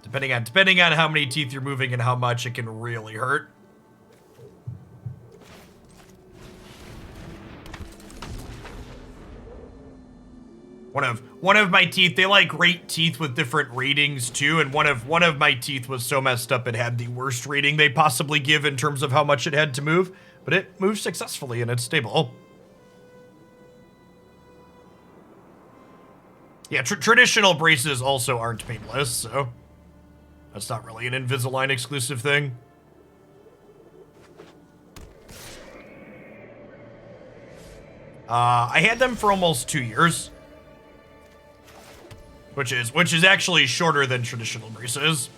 depending on how many teeth you're moving and how much, it can really hurt. One of my teeth, they like rate teeth with different ratings too, and one of my teeth was so messed up it had the worst rating they possibly give in terms of how much it had to move, but it moves successfully and it's stable. Yeah, traditional braces also aren't painless, so that's not really an Invisalign exclusive thing. I had them for almost 2 years. Which is actually shorter than traditional braces.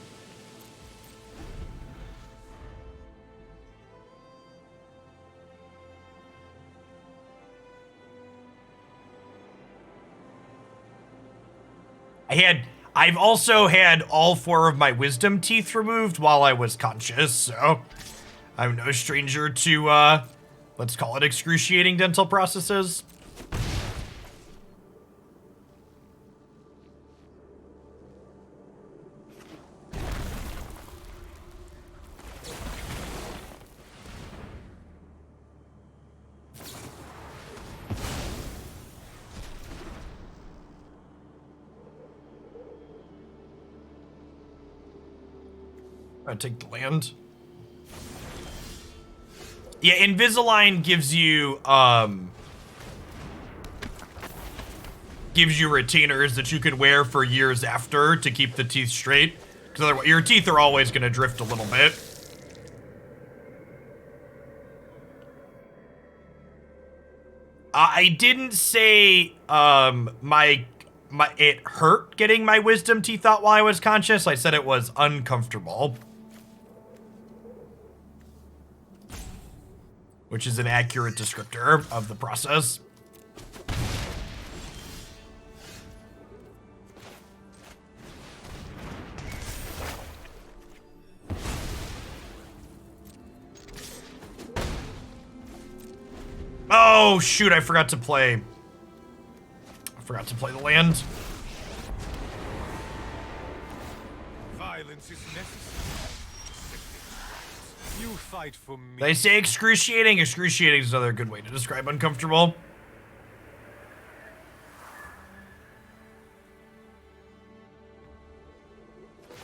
I've also had all 4 of my wisdom teeth removed while I was conscious, so I'm no stranger to, let's call it excruciating dental processes. I take the land. Yeah, Invisalign gives you retainers that you can wear for years after to keep the teeth straight. Because otherwise, your teeth are always going to drift a little bit. I didn't say it hurt getting my wisdom teeth out while I was conscious. I said it was uncomfortable. Which is an accurate descriptor of the process. Oh, shoot, I forgot to play the land. Violence is necessary. You fight for me. Did I say excruciating? Excruciating is another good way to describe uncomfortable.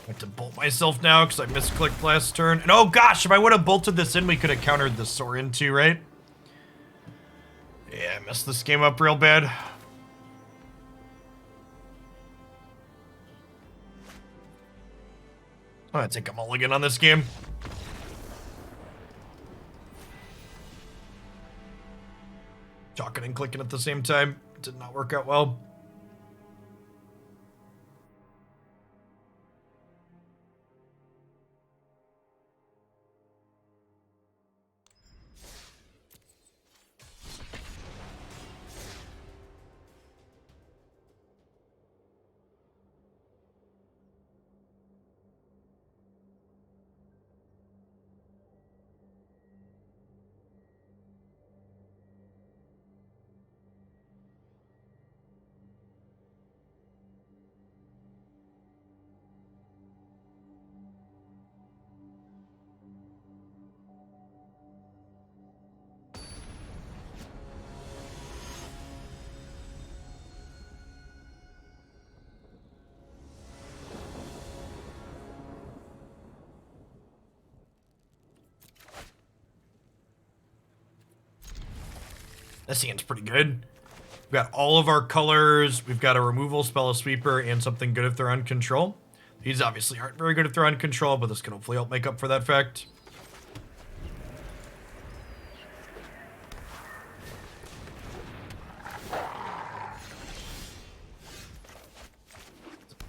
I have to bolt myself now because I misclicked last turn. And oh gosh, if I would have bolted this in, we could have countered the Sorin too, right? Yeah, I messed this game up real bad. I'm gonna take a mulligan on this game. Talking and clicking at the same time did not work out well. This hand's pretty good. We've got all of our colors. We've got a removal spell, a sweeper, and something good if they're on control. These obviously aren't very good if they're on control, but this can hopefully help make up for that fact.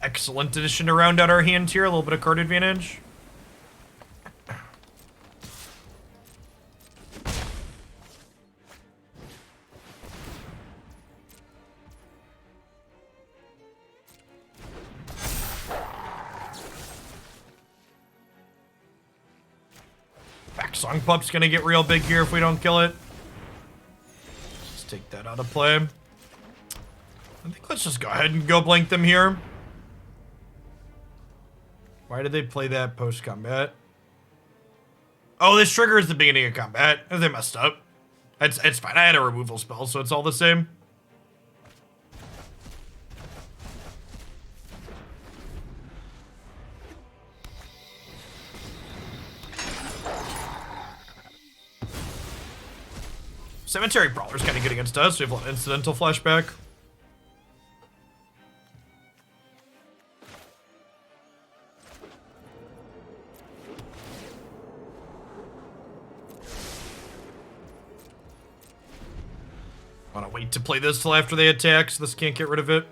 Excellent addition to round out our hand here. A little bit of card advantage. Song Pup's gonna get real big here if we don't kill it. Let's take that out of play. I think let's just go ahead and go blank them here. Why did they play that post-combat? Oh, this triggers the beginning of combat. They messed up. It's fine. I had a removal spell, so it's all the same. Cemetery Prowler's kind of good against us. We have a lot of incidental flashback. I want to wait to play this till after they attack, so this can't get rid of it.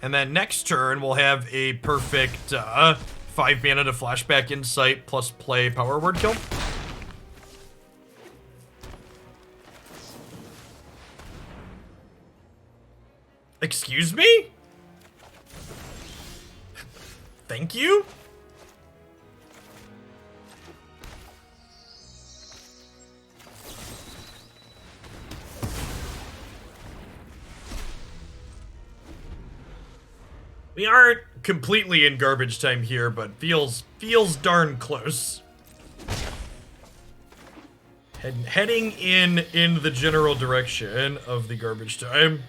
And then next turn, we'll have a perfect 5 mana to flashback Insight plus play Power Word Kill. Excuse me? Thank you? We aren't completely in garbage time here, but feels darn close. Heading in the general direction of the garbage time.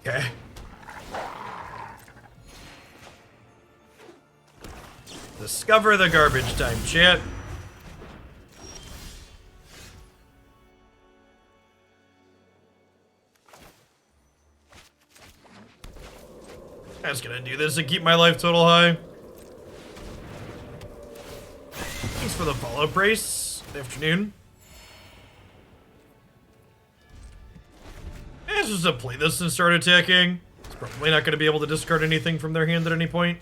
Okay. Discover the garbage time, chat. I was gonna do this and keep my life total high. Thanks for the follow, Brace. Good afternoon. It's just to play this and start attacking. It's probably not gonna be able to discard anything from their hand at any point.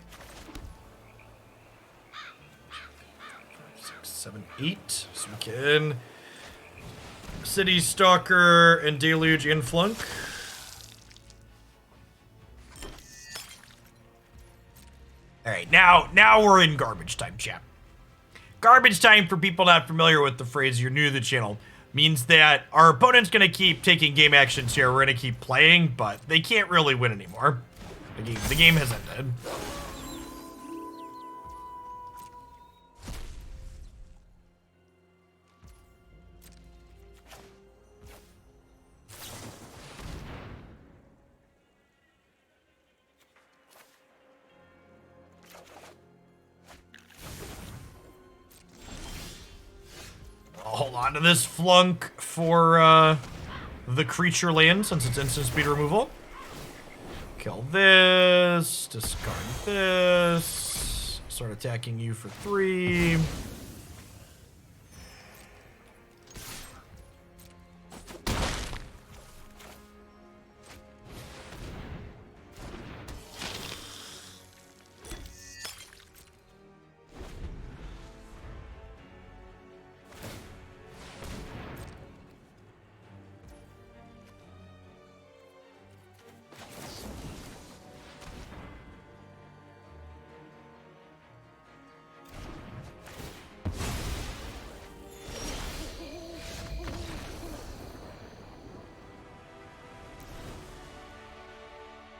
5, 6, 7, 8. So we can Citystalker and Deluge and Flunk. Alright, now we're in garbage time, chat. Garbage time, for people not familiar with the phrase, you're new to the channel, means that our opponent's gonna keep taking game actions here, we're gonna keep playing, but they can't really win anymore. The game has ended. I'll hold on to this Flunk for the creature land since it's instant speed removal. Kill this, discard this, start attacking you for 3.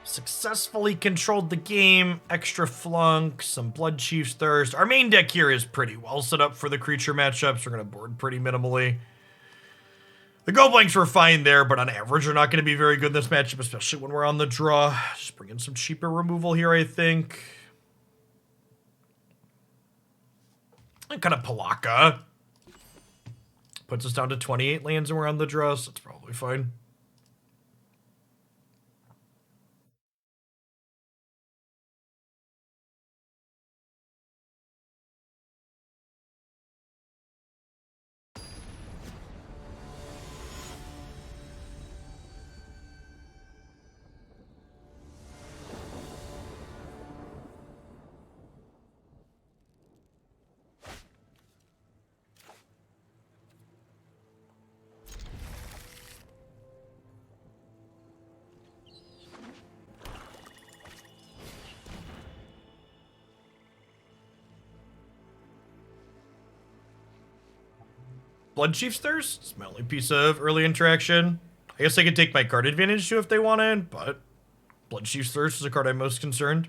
Successfully controlled the game. Extra Flunk, some Bloodchief's Thirst. Our main deck here is pretty well set up for the creature matchups. We're going to board pretty minimally. The Go Blanks were fine there, but on average, we're not going to be very good in this matchup, especially when we're on the draw. Just bring in some cheaper removal here, I think. And kind of Palaka. Puts us down to 28 lands and we're on the draw, so it's probably fine. Bloodchief's Thirst? It's my only piece of early interaction. I guess I could take my card advantage too if they wanted, but Bloodchief's Thirst is the card I'm most concerned.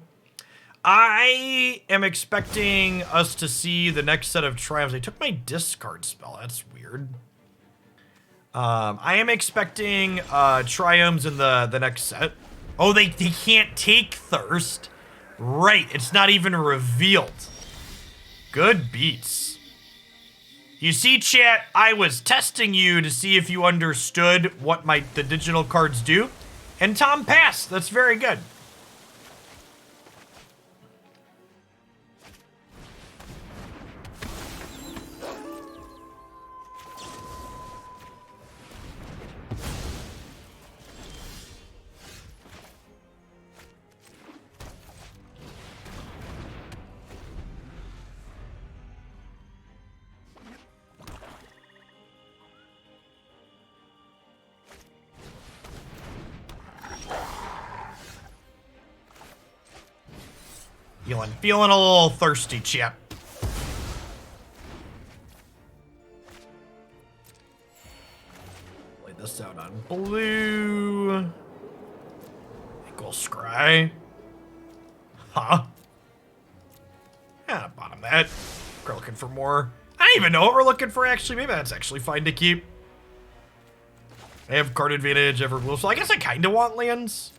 I am expecting us to see the next set of triumphs. I took my discard spell. That's weird. I am expecting triomes in the next set. Oh, they can't take Thirst. Right, it's not even revealed. Good beats. You see, chat, I was testing you to see if you understood what the digital cards do, and Tom passed. That's very good. Feeling a little thirsty, chap. Lay this out on blue. I think we'll scry. Huh? Yeah, bottom that. We're looking for more. I don't even know what we're looking for, actually. Maybe that's actually fine to keep. I have card advantage, ever blue, so I guess I kind of want lands.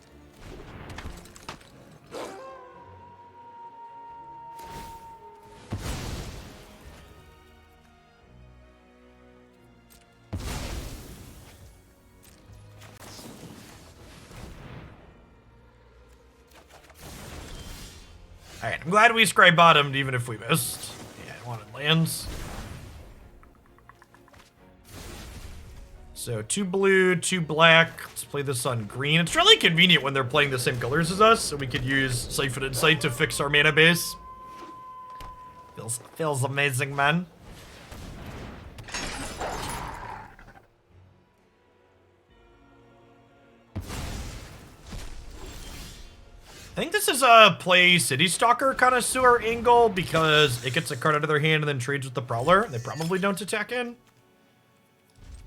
Alright, I'm glad we scry bottomed even if we missed. Yeah, I wanted lands. So 2 blue, 2 black. Let's play this on green. It's really convenient when they're playing the same colors as us, so we could use Siphon Insight to fix our mana base. Feels amazing, man. I think this is a play Citystalker Connoisseur angle because it gets a card out of their hand and then trades with the Prowler. They probably don't attack in.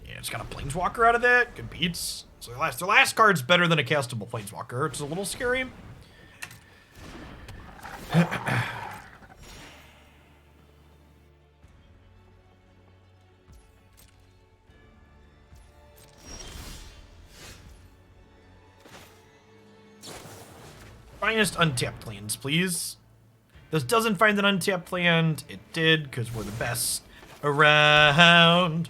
Yeah, it's got a Planeswalker out of that. Good beats. So their last card's better than a castable Planeswalker. It's a little scary. Finest untapped lands, please. This doesn't find an untapped land. It did, because we're the best around.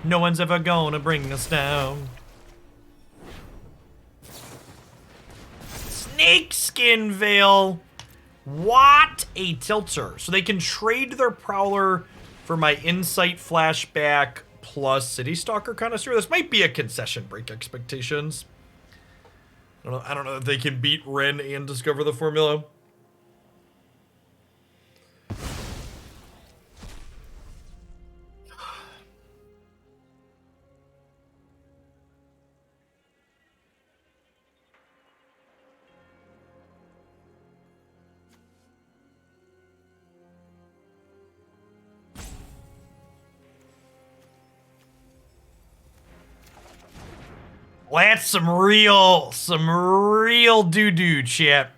No one's ever gonna bring us down. Snakeskin Veil. What a tilter. So they can trade their Prowler for my Insight Flashback plus Citystalker Connoisseur. This might be a concession, break expectations. I don't know if they can beat Wrenn and discover the formula. Well, that's some real doo-doo, chat.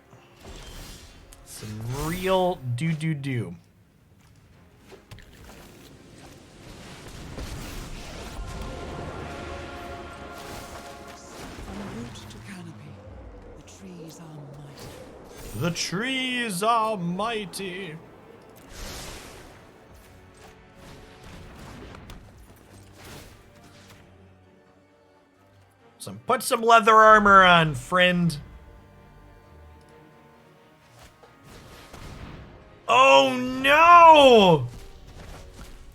Some real doo-doo-doo. En route to Canopy, the trees are mighty. The trees are mighty. Put some leather armor on, friend. Oh no!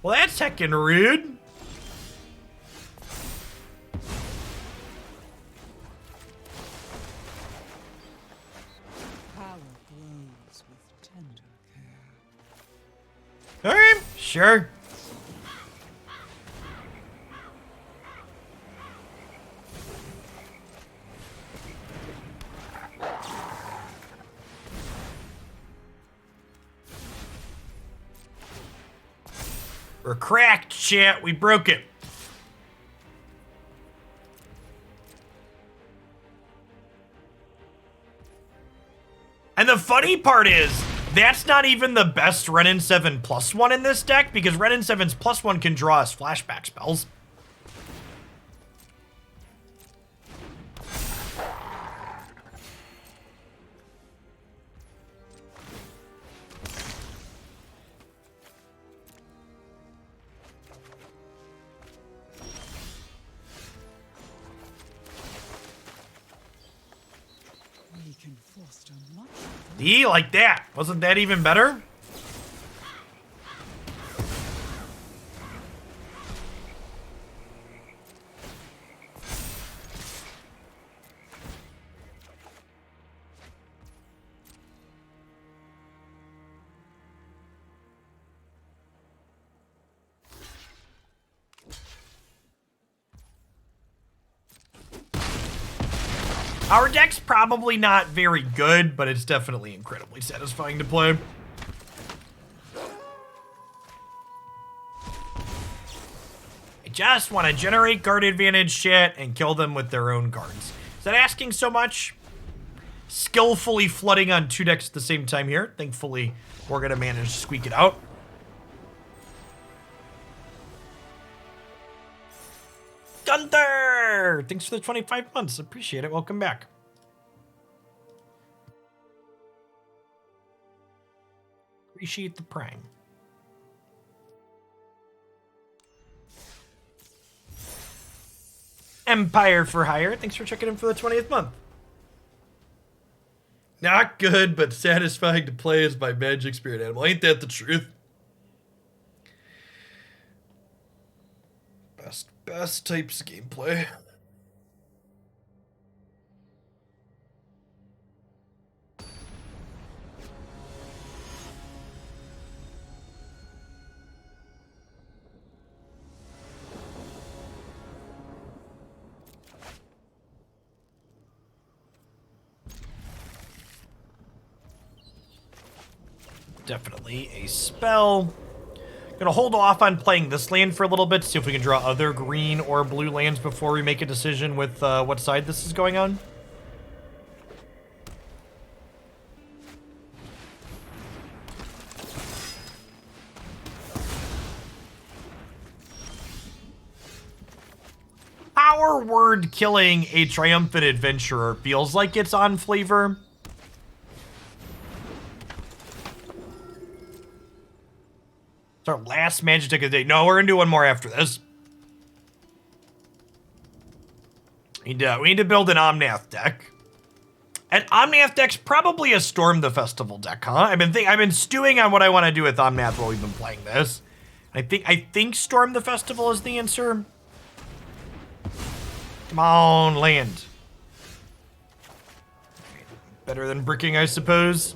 Well, that's heckin' rude. Power grows with tender care. Alright, sure. We're cracked, chat. We broke it. And the funny part is, that's not even the best Wrenn and Seven +1 in this deck, because Wrenn and Seven's +1 can draw us flashback spells. D, like that. Wasn't that even better? Our deck's probably not very good, but it's definitely incredibly satisfying to play. I just want to generate guard advantage shit and kill them with their own cards. Is that asking so much? Skillfully flooding on 2 decks at the same time here. Thankfully, we're going to manage to squeak it out. Gunther! Thanks for the 25 months. Appreciate it. Welcome back. Appreciate the prime. Empire for Hire. Thanks for checking in for the 20th month. Not good, but satisfying to play as my magic spirit animal. Ain't that the truth? Best types of gameplay. Definitely a spell. Gonna hold off on playing this land for a little bit, see if we can draw other green or blue lands before we make a decision with what side this is going on. Our word killing a triumphant adventurer feels like it's on flavor. Our last magic deck of the day. No, we're gonna do one more after this. We need to build an Omnath deck. An Omnath deck's probably a Storm the Festival deck, huh? I've been stewing on what I want to do with Omnath while we've been playing this. I think Storm the Festival is the answer. Come on, land. Better than bricking, I suppose.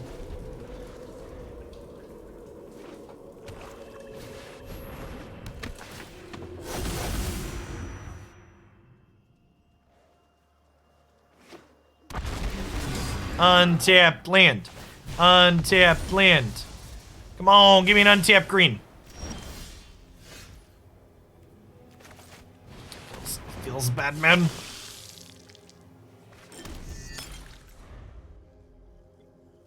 Untapped land. Untapped land. Come on, give me an untapped green. Feels bad, man.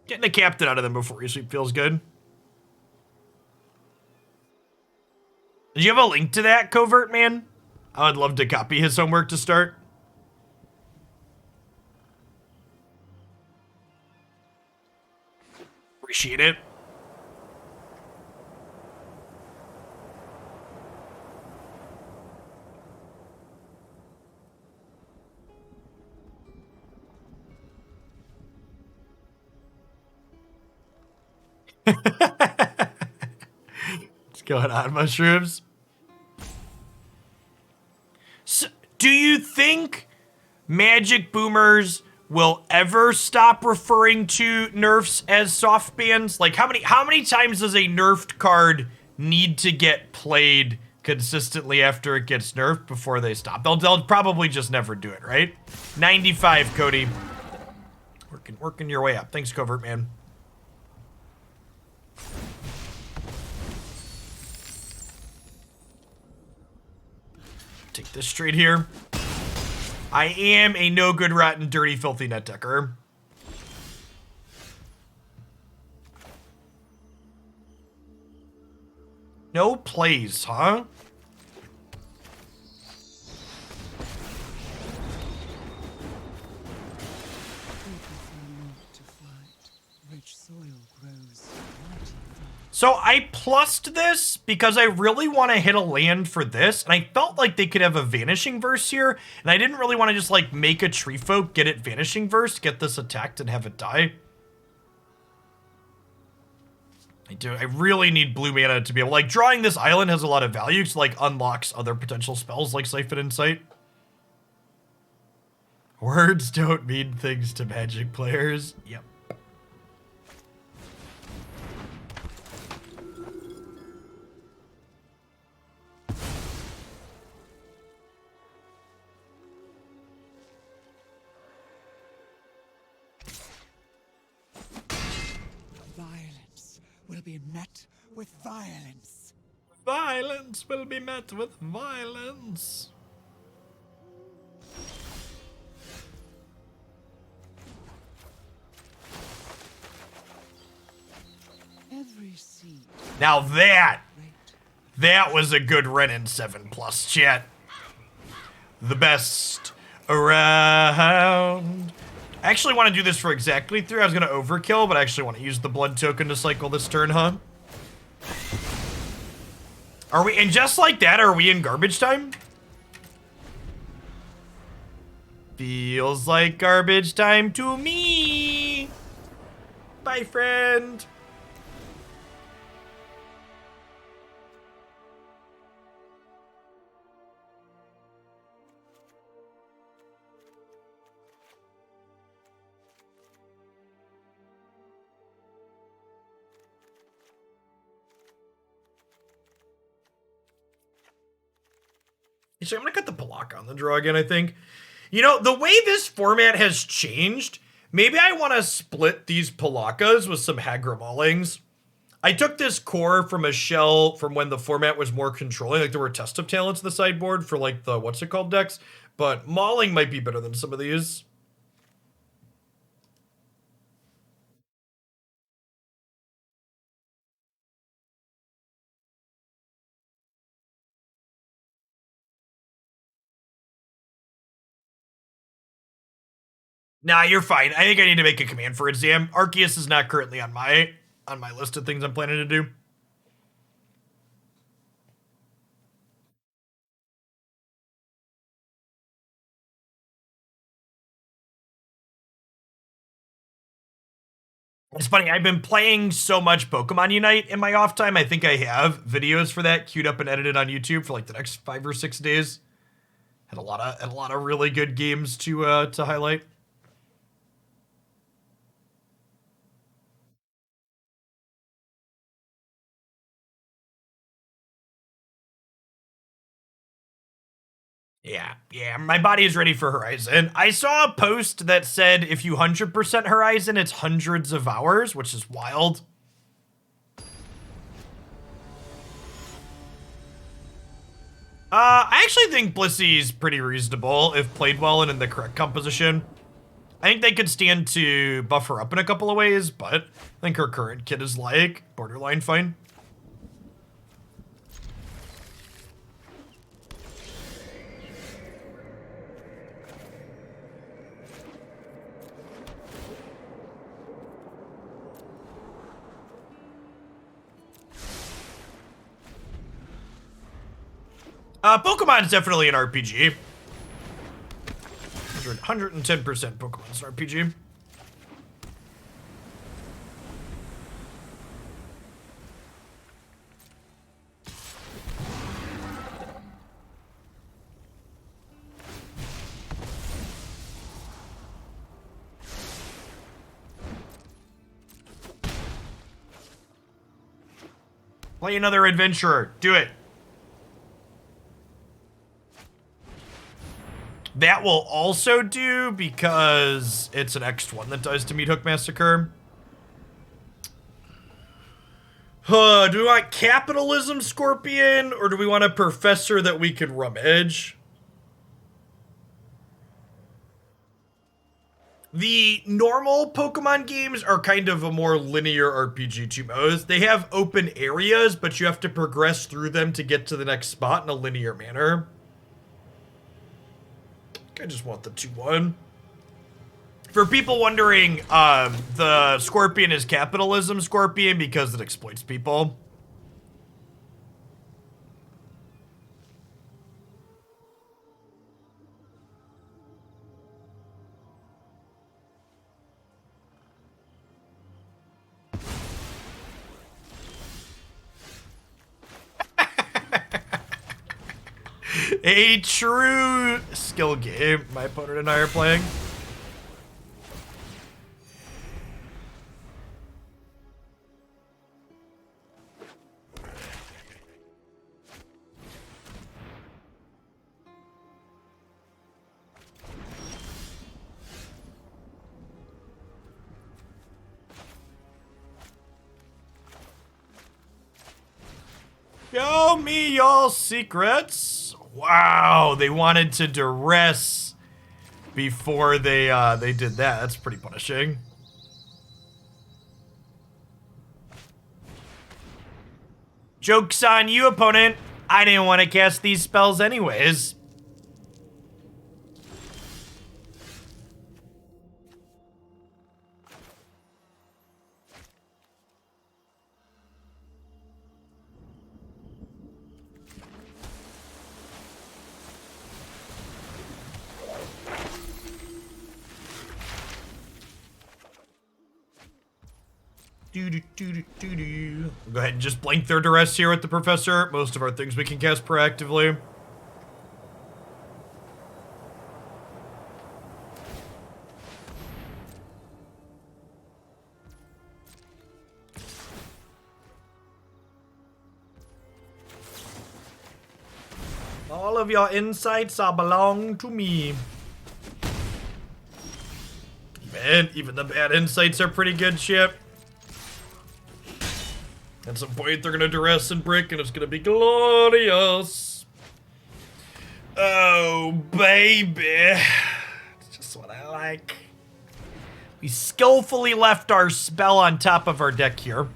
Getting a captain out of them before you sleep feels good. Did you have a link to that, Covert Man? I would love to copy his homework to start. Appreciate it. What's going on, mushrooms? So, do you think Magic Boomers will ever stop referring to nerfs as soft bans? Like, how many times does a nerfed card need to get played consistently after it gets nerfed before they stop? They'll probably just never do it, right? 95, Cody. Working your way up. Thanks, Covert Man. Take this straight here. I am a no good, rotten, dirty, filthy net decker. No plays, huh? So I plussed this because I really want to hit a land for this, and I felt like they could have a Vanishing Verse here, and I didn't really want to just like make a Tree Folk, get it Vanishing Verse, get this attacked and have it die. I do. I really need blue mana to be able, like, drawing this island has a lot of value, so, like, unlocks other potential spells like Siphon Insight. Words don't mean things to Magic players. Yep. Violence will be met with violence. Violence will be met with violence. Every seed Now that great. was a good Wrenn and Seven plus, chat. The best around. I actually want to do this for exactly 3. I was going to overkill, but I actually want to use the blood token to cycle this turn, huh? Are we, and just like that, are we in garbage time? Feels like garbage time to me. Bye, friend. So I'm gonna cut the Palaka on the draw again, I think. You know, the way this format has changed, maybe I want to split these Palakas with some Hagra Maulings. I took this core from a shell from when the format was more controlling, like there were test of talents in the sideboard for like the, what's it called, decks, but Mauling might be better than some of these. Nah, you're fine. I think I need to make a command for exam. Arceus is not currently on my list of things I'm planning to do. It's funny, I've been playing so much Pokemon Unite in my off time. I think I have videos for that queued up and edited on YouTube for like the next 5 or 6 days. Had a lot of really good games to highlight. Yeah, my body is ready for Horizon. I saw a post that said if you 100% Horizon, it's hundreds of hours, which is wild. I actually think Blissy's pretty reasonable if played well and in the correct composition. I think they could stand to buff her up in a couple of ways, but I think her current kit is like borderline fine. Pokemon's definitely an RPG. 110% Pokemon's an RPG. Play another adventurer. Do it. That will also do because it's an X1 that does to Meathook Massacre. Do we want Capitalism Scorpion or do we want a Professor that we can rummage? The normal Pokemon games are kind of a more linear RPG to most. They have open areas, but you have to progress through them to get to the next spot in a linear manner. I just want the 2-1. For people wondering, the Scorpion is Capitalism Scorpion because it exploits people. A true skill game my opponent and I are playing. Show me your secrets. Wow, they wanted to duress before they did that. That's pretty punishing. Joke's on you, opponent. I didn't want to cast these spells anyways. We'll go ahead and just blink their duress here with the Professor. Most of our things we can cast proactively. All of your insights are belong to me. Man, even the bad insights are pretty good shit. At some point, they're gonna duress and brick, and it's gonna be glorious. Oh, baby. It's just what I like. We skillfully left our spell on top of our deck here.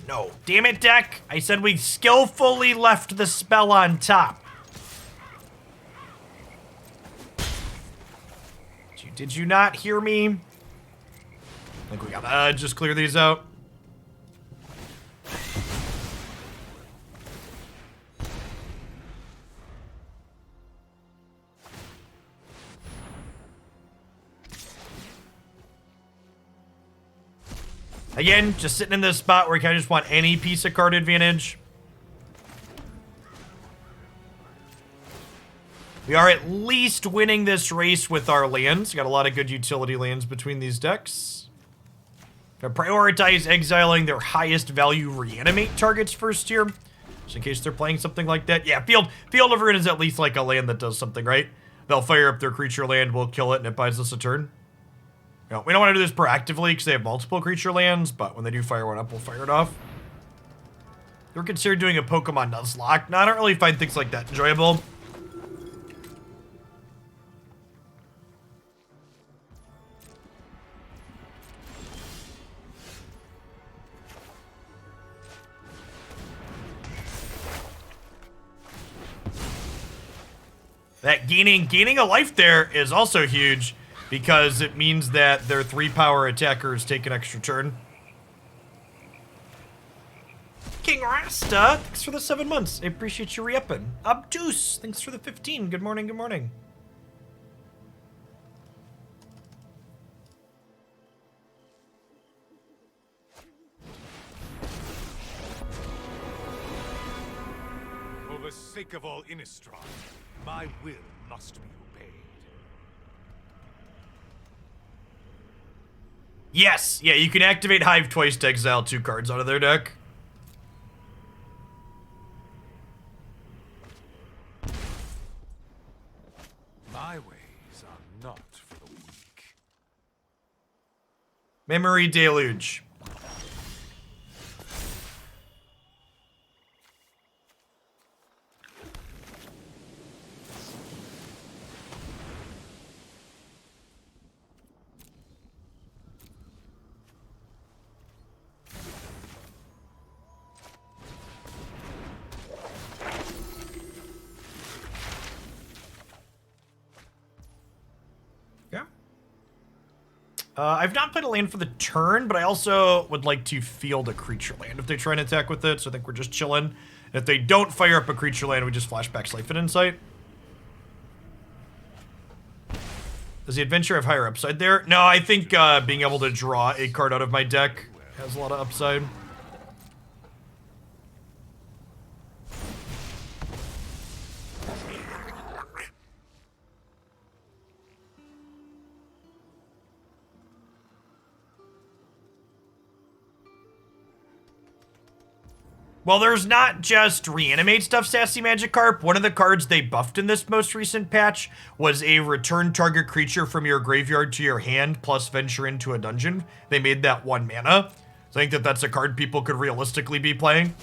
No, damn it, deck. I said we skillfully left the spell on top. Did you not hear me? I think we gotta just clear these out. Again, just sitting in this spot where we kind of just want any piece of card advantage. We are at least winning this race with our lands. Got a lot of good utility lands between these decks. Gonna prioritize exiling their highest value reanimate targets first here, just in case they're playing something like that. Yeah, Field of Ruin is at least like a land that does something, right? They'll fire up their creature land, we'll kill it, and it buys us a turn. You know, we don't want to do this proactively because they have multiple creature lands, but when they do fire one up, we'll fire it off. We're considering doing a Pokemon Nuzlocke. No, I don't really find things like that enjoyable. That gaining a life there is also huge because it means that their 3-power attackers take an extra turn. King Rasta, thanks for the 7 months. I appreciate you re-upping. Obtuse, thanks for the 15. Good morning, good morning. For the sake of all Innistrad, my will must be obeyed. Yes, yeah, you can activate Hive twice to exile 2 cards out of their deck. My ways are not for the weak. Memory Deluge. I've not played a land for the turn, but I also would like to field a creature land if they try and attack with it, so I think we're just chilling. If they don't fire up a creature land, we just flashback Siphon Insight. Does the adventure have higher upside there? No, I think being able to draw a card out of my deck has a lot of upside. Well, there's not just reanimate stuff, Sassy Magikarp. One of the cards they buffed in this most recent patch was a return target creature from your graveyard to your hand plus venture into a dungeon. They made that 1 mana. So I think that that's a card people could realistically be playing.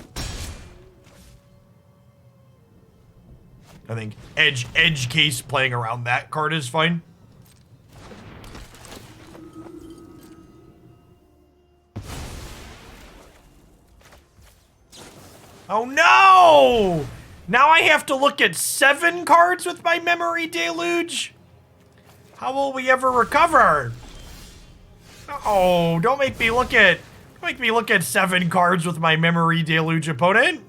I think edge case playing around that card is fine. Oh no! Now I have to look at 7 cards with my Memory Deluge? How will we ever recover? Oh, don't make me look at 7 cards with my Memory Deluge opponent.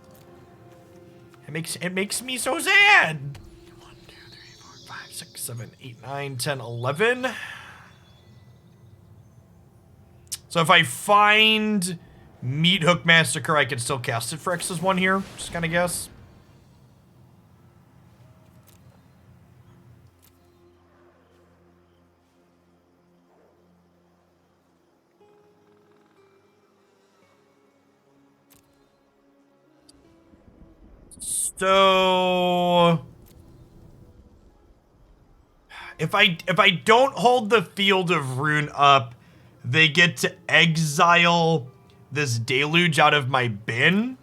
It makes me so sad. 1, 2, 3, 4, 5, 6, 7, 8, 9, 10, 11. So if I find Meathook Massacre, I can still cast it for X's1 here. Just kind of guess. So if I don't hold the Field of Ruin up, they get to exile this Deluge out of my bin.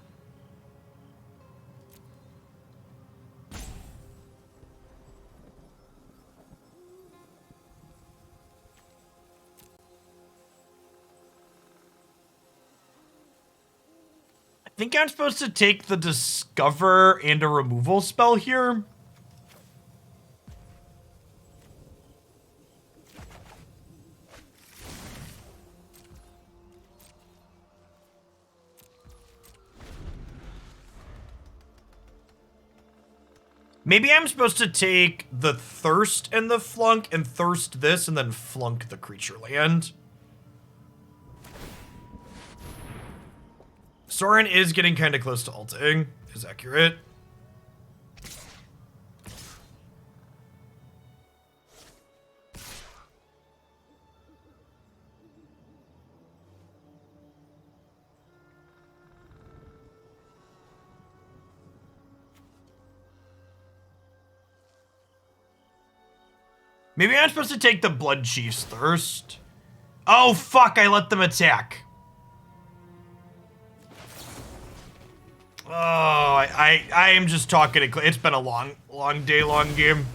I think I'm supposed to take the Discover and a removal spell here. Maybe I'm supposed to take the Thirst and the Flunk and Thirst this and then Flunk the creature land. Soren is getting kind of close to ulting, is accurate. Maybe I'm supposed to take the Bloodchief's Thirst. Oh, fuck, I let them attack. Oh, I am just talking to... It's been a long day, long game.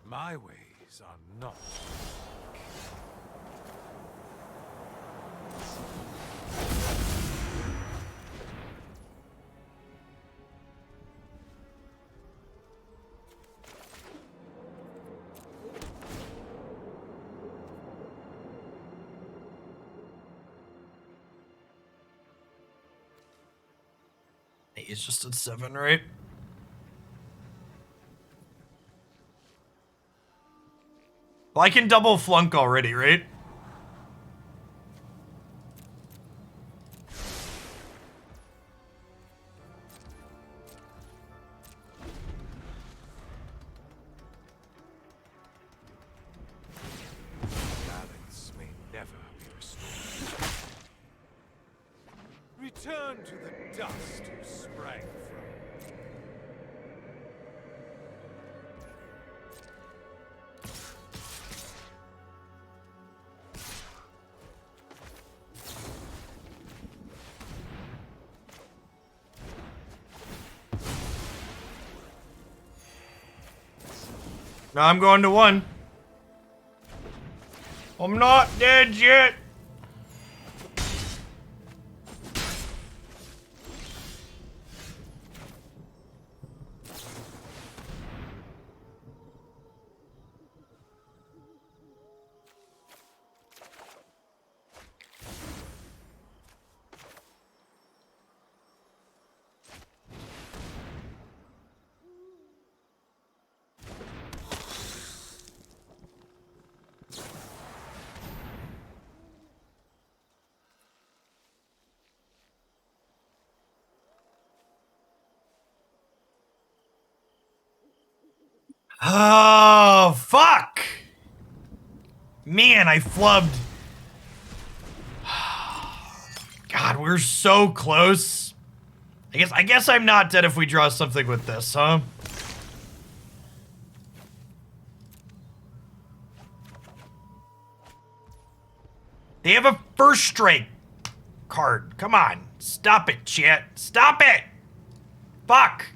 My ways are not. He's just at 7, right? Well, I can double Flunk already, right? Balance may never be restored. Return to the dust you sprang from. Now I'm going to 1. I'm not dead yet. Oh, fuck! Man, I flubbed. God, we're so close. I guess I'm not dead if we draw something with this, huh? They have a first strike card. Come on. Stop it, chat. Stop it! Fuck!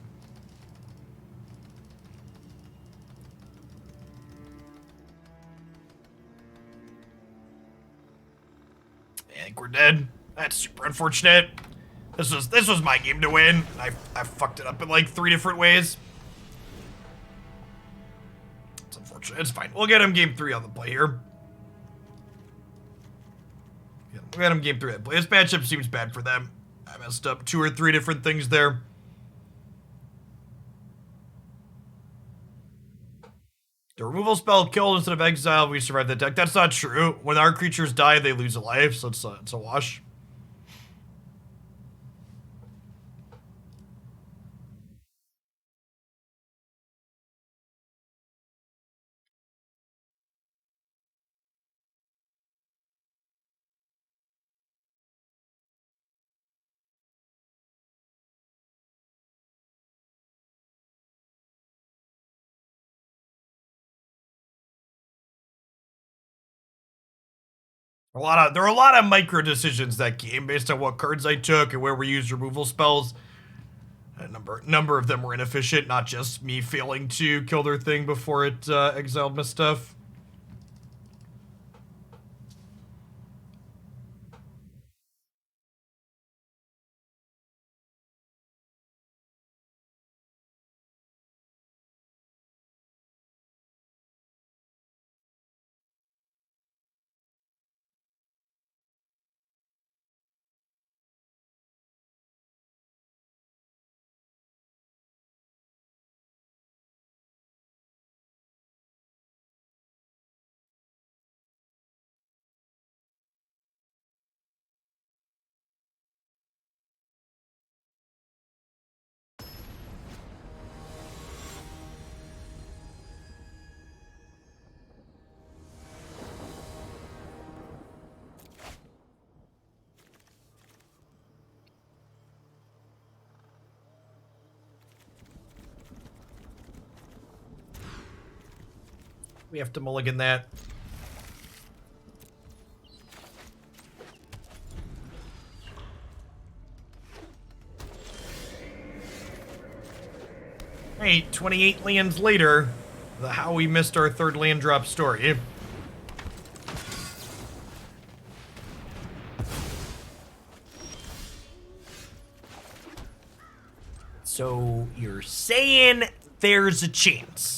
I think we're dead. That's super unfortunate. This was my game to win. I fucked it up in like 3 different ways. It's unfortunate. It's fine. We'll get him game 3 on the play here. We'll get him game 3 on the play. This matchup seems bad for them. I messed up 2 or 3 different things there. The removal spell killed instead of exile. We survive the deck. That's not true. When our creatures die, they lose a life, so it's a wash. There are a lot of micro decisions that game based on what cards I took and where we used removal spells. A number of them were inefficient, not just me failing to kill their thing before it exiled my stuff. We have to mulligan that. Hey, 28 lands later, the how we missed our 3rd land drop story. So you're saying there's a chance.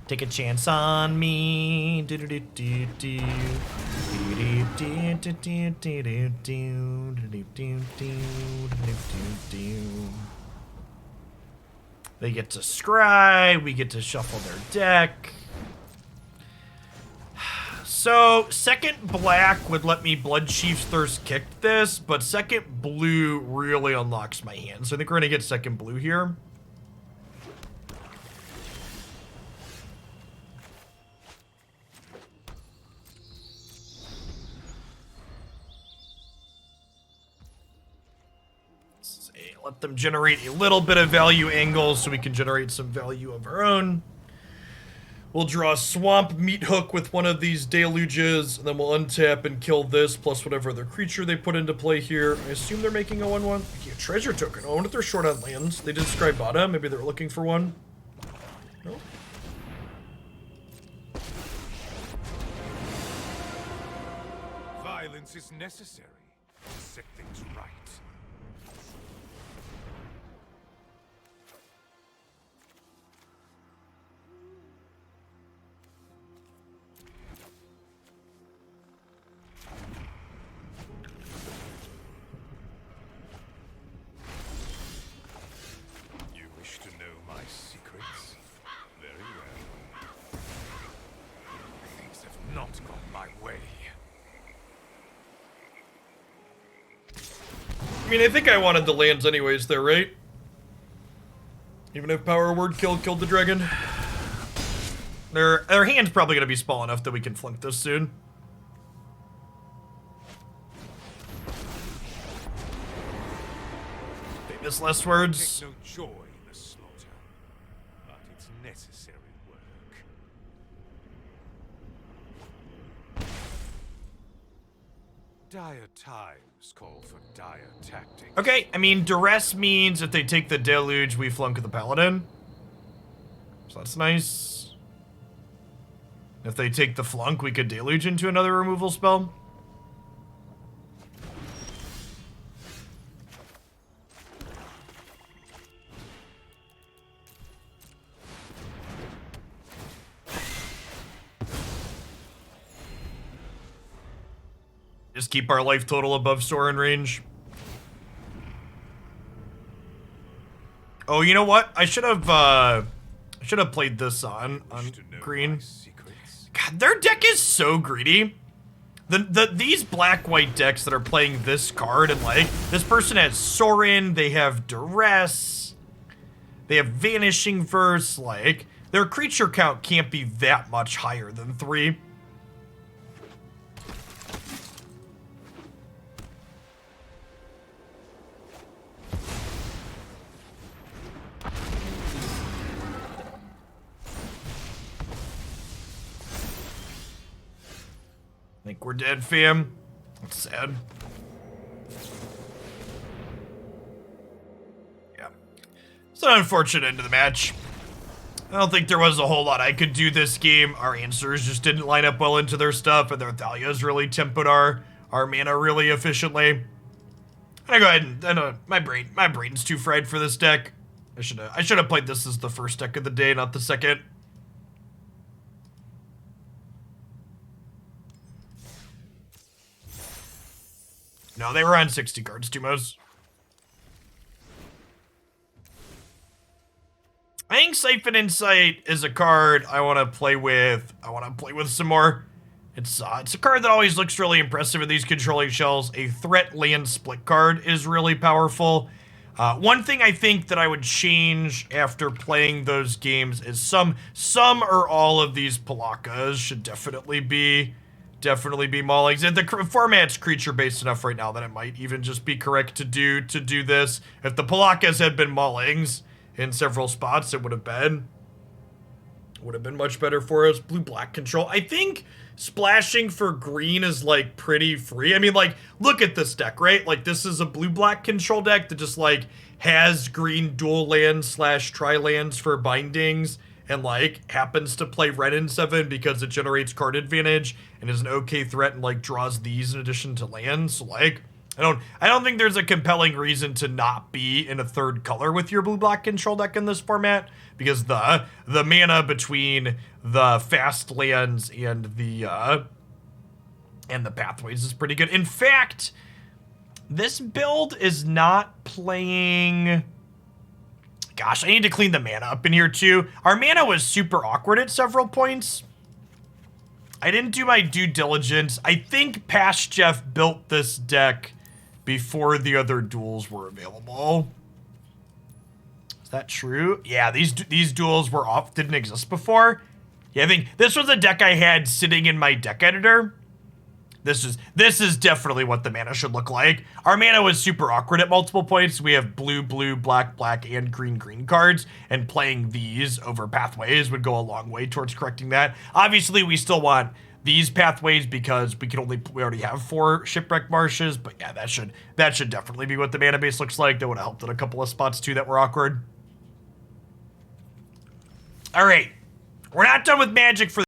Take a chance on me. They get to scry, we get to shuffle their deck. So, second black would let me Bloodchief's Thirst kick this, but second blue really unlocks my hand. So I think we're gonna get second blue here. Let them generate a little bit of value angles so we can generate some value of our own. We'll draw Swamp Meathook with one of these deluges, and then we'll untap and kill this, plus whatever other creature they put into play here. I assume they're making a 1/1. Yeah, treasure token. Oh, I wonder if they're short on lands. They did scry bottom. Maybe they were looking for one. No. Violence is necessary to set things right. I mean, I think I wanted the lands anyways there, right? Even if Power Word killed the dragon. Their hand's probably gonna be small enough that we can flunk this soon. Famous last words. Take no joy in the slaughter, but it's necessary work. Dire times call for dire tactics. Okay, I mean, duress means if they take the deluge, we flunk the paladin. So that's nice. If they take the flunk, we could deluge into another removal spell. Just keep our life total above Sorin range. Oh, you know what? I should have played this on green. God, their deck is so greedy. These black-white decks that are playing this card, and like, this person has Sorin, they have Duress, they have Vanishing Verse, like, their creature count can't be that much higher than 3. I think we're dead, fam. That's sad. Yeah. It's an unfortunate end to the match. I don't think there was a whole lot I could do this game. Our answers just didn't line up well into their stuff, and their Thalias really tempoed our mana really efficiently. I go ahead and my brain's too fried for this deck. I should have played this as the first deck of the day, not the second. No, they were on 60 cards, Tumos. I think Siphon Insight is a card I want to play with. I want to play with some more. It's a card that always looks really impressive in these controlling shells. A threat land split card is really powerful. One thing I think that I would change after playing those games is some or all of these Palakas should definitely be Maulings. And the format's creature-based enough right now that it might even just be correct to do this. If the Palakas had been Maulings in several spots, it would have been much better for us. Blue-black control. I think splashing for green is, like, pretty free. I mean, like, look at this deck, right? Like, this is a blue-black control deck that just, like, has green dual lands / tri-lands for bindings, and like happens to play Wrenn and Seven because it generates card advantage and is an okay threat and like draws these in addition to lands. So like I don't think there's a compelling reason to not be in a third color with your blue-black control deck in this format, because the mana between the fast lands and the pathways is pretty good. In fact, this build is not playing. Gosh, I need to clean the mana up in here too. Our mana was super awkward at several points. I didn't do my due diligence. I think Past Jeff built this deck before the other duels were available. Is that true? Yeah, these duels didn't exist before. Yeah, I think this was a deck I had sitting in my deck editor. This is definitely what the mana should look like. Our mana was super awkward at multiple points. We have blue, blue, black, black, and green, green cards, and playing these over pathways would go a long way towards correcting that. Obviously, we still want these pathways because we already have 4 Shipwreck Marshes, but yeah, that should definitely be what the mana base looks like. That would have helped in a couple of spots too that were awkward. All right, we're not done with Magic for